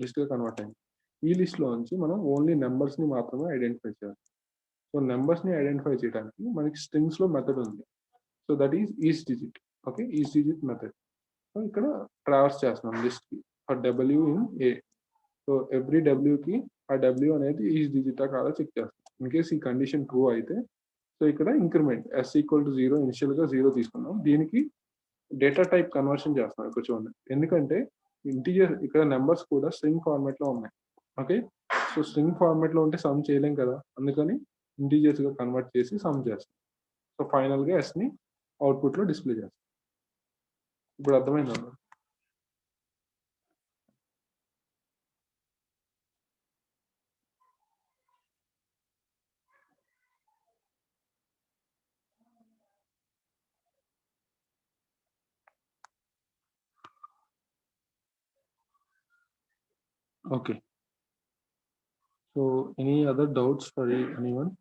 లిస్ట్‌గా కన్వర్ట్ అయింది. ఈ లిస్ట్‌లో నుంచి మనం ఓన్లీ నంబర్స్‌ని మాత్రమే ఐడెంటిఫై చేయాలి. సో నంబర్స్‌ని ఐడెంటిఫై చేయడానికి మనకి స్ట్రింగ్స్‌లో మెథడ్ ఉంది. So that is each digit. Okay. Each digit method. So ఇక్కడ ట్రావర్స్ చేస్తున్నాం లిస్ట్‌కి for W in A. So every డబ్ల్యూకి ఆ డబ్ల్యూ అనేది ఈచ్ డిజిటా కాదా చెక్ చేస్తాం. ఇన్ కేస్ ఈ కండిషన్ ట్రూ అయితే సో ఇక్కడ ఇంక్రిమెంట్ ఎస్ ఈక్వల్ టు 0 ఇనిషియల్‌గా 0 తీసుకున్నాం. దీనికి డేటా టైప్ కన్వర్షన్ చేస్తున్నాం ఇక్కడ చూడండి. ఎందుకంటే ఇంటిజర్ ఇక్కడ నంబర్స్ కూడా స్ట్రింగ్ ఫార్మాట్‌లో ఉన్నాయి. ఓకే. సో స్ట్రింగ్ ఫార్మాట్‌లో ఉంటే సమ్ చేయలేం కదా! అందుకని ఇంటిజర్స్‌గా కన్వర్ట్ చేసి సమ్ చేస్తాం. సో ఫైనల్‌గా ఎస్‌ని అవుట్‌పుట్‌లో డిస్‌ప్లే చేస్తాం. ఇప్పుడు అర్థమైందా? Okay. So any other doubts for anyone?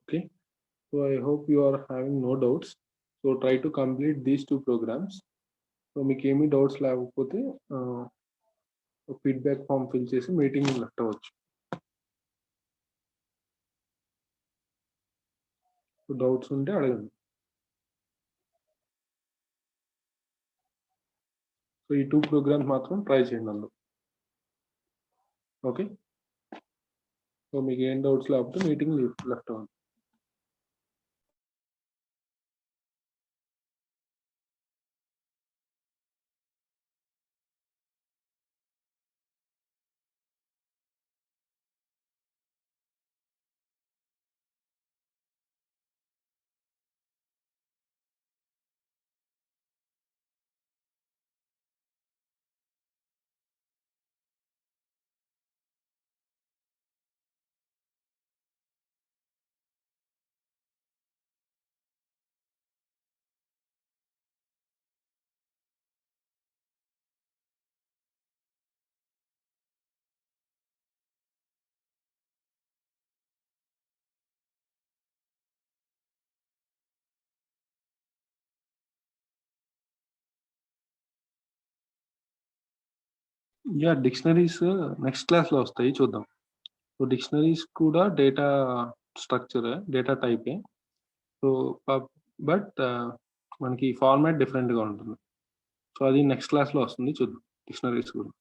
Okay. So I hope you are having no doubts. So try to complete these 2 programs. So మీకు ఏమి డౌట్స్ లేకపోతే ఫీడ్‌బ్యాక్ ఫార్మ్ ఫిల్ చేసి మీటింగ్ లెఫ్ట్ అవ్వచ్చు. సో డౌట్స్ ఉంటే అడగండి. So ఈ 2 programmes మాత్రం try చేయండి అందులో. ఓకే. సో మీకు ఏం డౌట్స్ లేకపోతే మీటింగ్ లెఫ్ట్ అవ్వండి. యాహ్! డిక్షనరీస్ నెక్స్ట్ క్లాస్‌లో వస్తాయి చూద్దాం. సో డిక్షనరీస్ కూడా డేటా స్ట్రక్చరే, డేటా టైపే. సో బట్ మనకి ఫార్మాట్ డిఫరెంట్‌గా ఉంటుంది. సో అది నెక్స్ట్ క్లాస్‌లో వస్తుంది చూద్దాం డిక్షనరీస్ కూడా.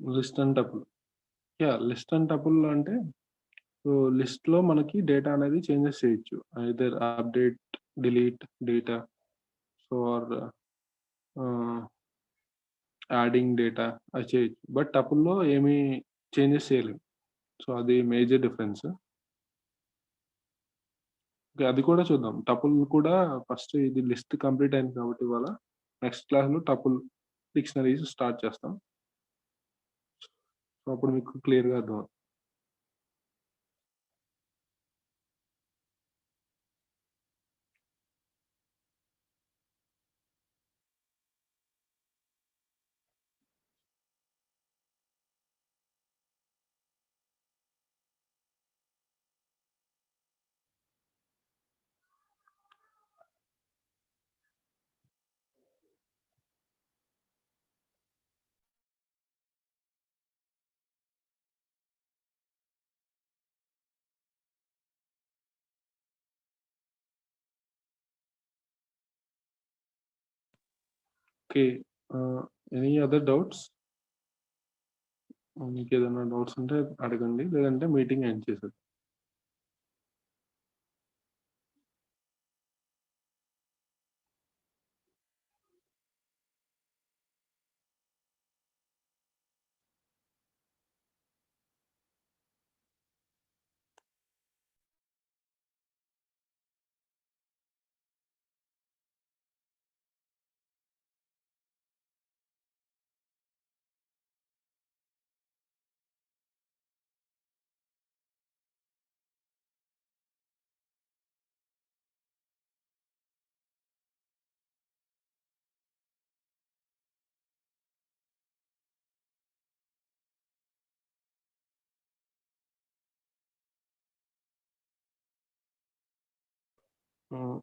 List and tuple. List and tuple అంటే లిస్ట్‌లో మనకి డేటా అనేది చేంజెస్ చేయొచ్చు. Either update, delete data or adding data అది చేయొచ్చు. బట్ టపుల్‌లో ఏమి చేంజెస్ చేయలేం. సో, అది మేజర్ డిఫరెన్స్. ఓకే. అది కూడా చూద్దాం. టపుల్ కూడా ఫస్ట్ ఇది లిస్ట్ కంప్లీట్ అయింది కాబట్టి ఇవాళ నెక్స్ట్ క్లాస్‌లో టపుల్ డిక్షనరీస్ స్టార్ట్ చేస్తాం. సో, అప్పుడు మీకు క్లియర్‌గా అర్థమవుతుంది. ఓకే. Any other doubts? మీకేదైనా డౌట్స్ ఉంటే అడగండి. లేదంటే మీటింగ్ ఎండ్ చేసేద్దాం.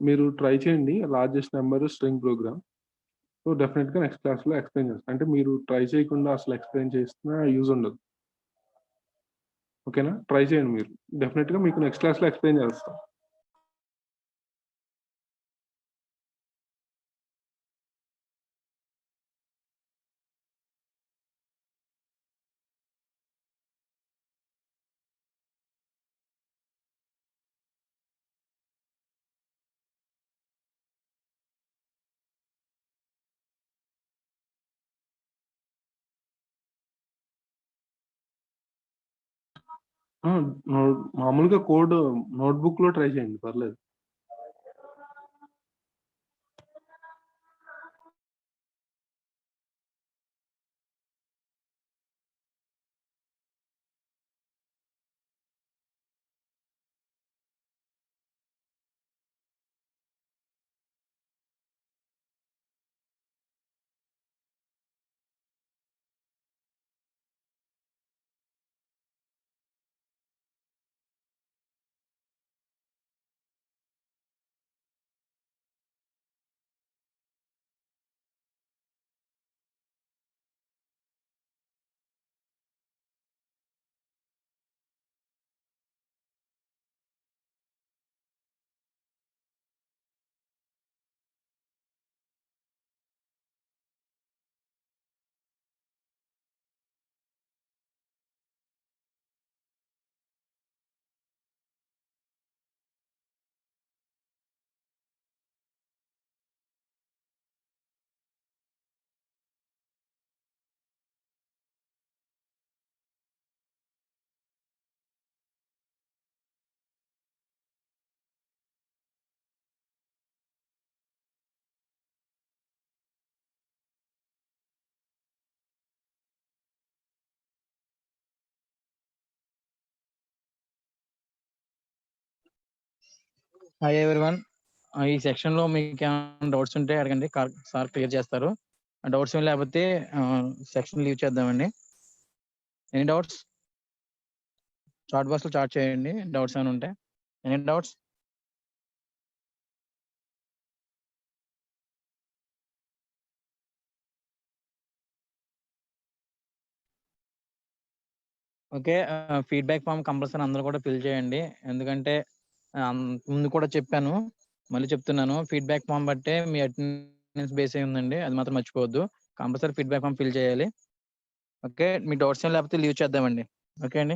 మీరు ట్రై చేయండి largest number string program. So, డెఫినిట్‌గా నెక్స్ట్ క్లాస్‌లో ఎక్స్‌ప్లెయిన్ చేస్తా. అంటే మీరు ట్రై చేయకుండా అసలు ఎక్స్‌ప్లెయిన్ చేసినా యూజ్ ఉండదు. ఓకేనా? ట్రై చేయండి మీరు. డెఫినిట్‌గా మీకు నెక్స్ట్ క్లాస్‌లో ఎక్స్‌ప్లెయిన్ చేస్తా. ఆ! మామూలుగా కోడ్ నోట్‌బుక్‌లో ట్రై చేయండి పర్లేదు. Hi everyone. ఈ సెక్షన్‌లో మీకేమైనా డౌట్స్ ఉంటే అడగండి. సార్ క్లియర్ చేస్తారు. డౌట్స్ ఏం లేకపోతే సెక్షన్ లీవ్ చేద్దామండి. Any doubts? చాట్ బాక్స్‌లో చాట్ చేయండి డౌట్స్ ఏమైనా ఉంటే. Any doubts? Okay. Feedback form compulsory అందరూ కూడా ఫిల్ చేయండి. ఎందుకంటే ముందు కూడా చెప్పాను. మళ్ళీ చెప్తున్నాను. ఫీడ్‌బ్యాక్ ఫార్మ్ బట్టే మీ అటెండెన్స్ బేస్ అయ్యి ఉందండి. అది మాత్రం మర్చిపోవద్దు. కంపల్సరీ ఫీడ్‌బ్యాక్ ఫార్మ్ ఫిల్ చేయాలి. ఓకే. మీ డౌట్స్ ఏం లేకపోతే లీవ్ చేద్దామండి. ఓకే అండి.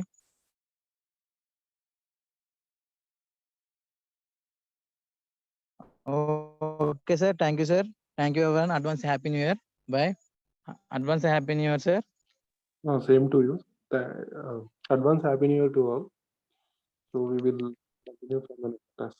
Okay sir. Thank you sir. Thank you everyone. Advance happy new year. Bye. Advance happy new year sir. Same to you. Advance happy new year to all. So we will continue from the next class.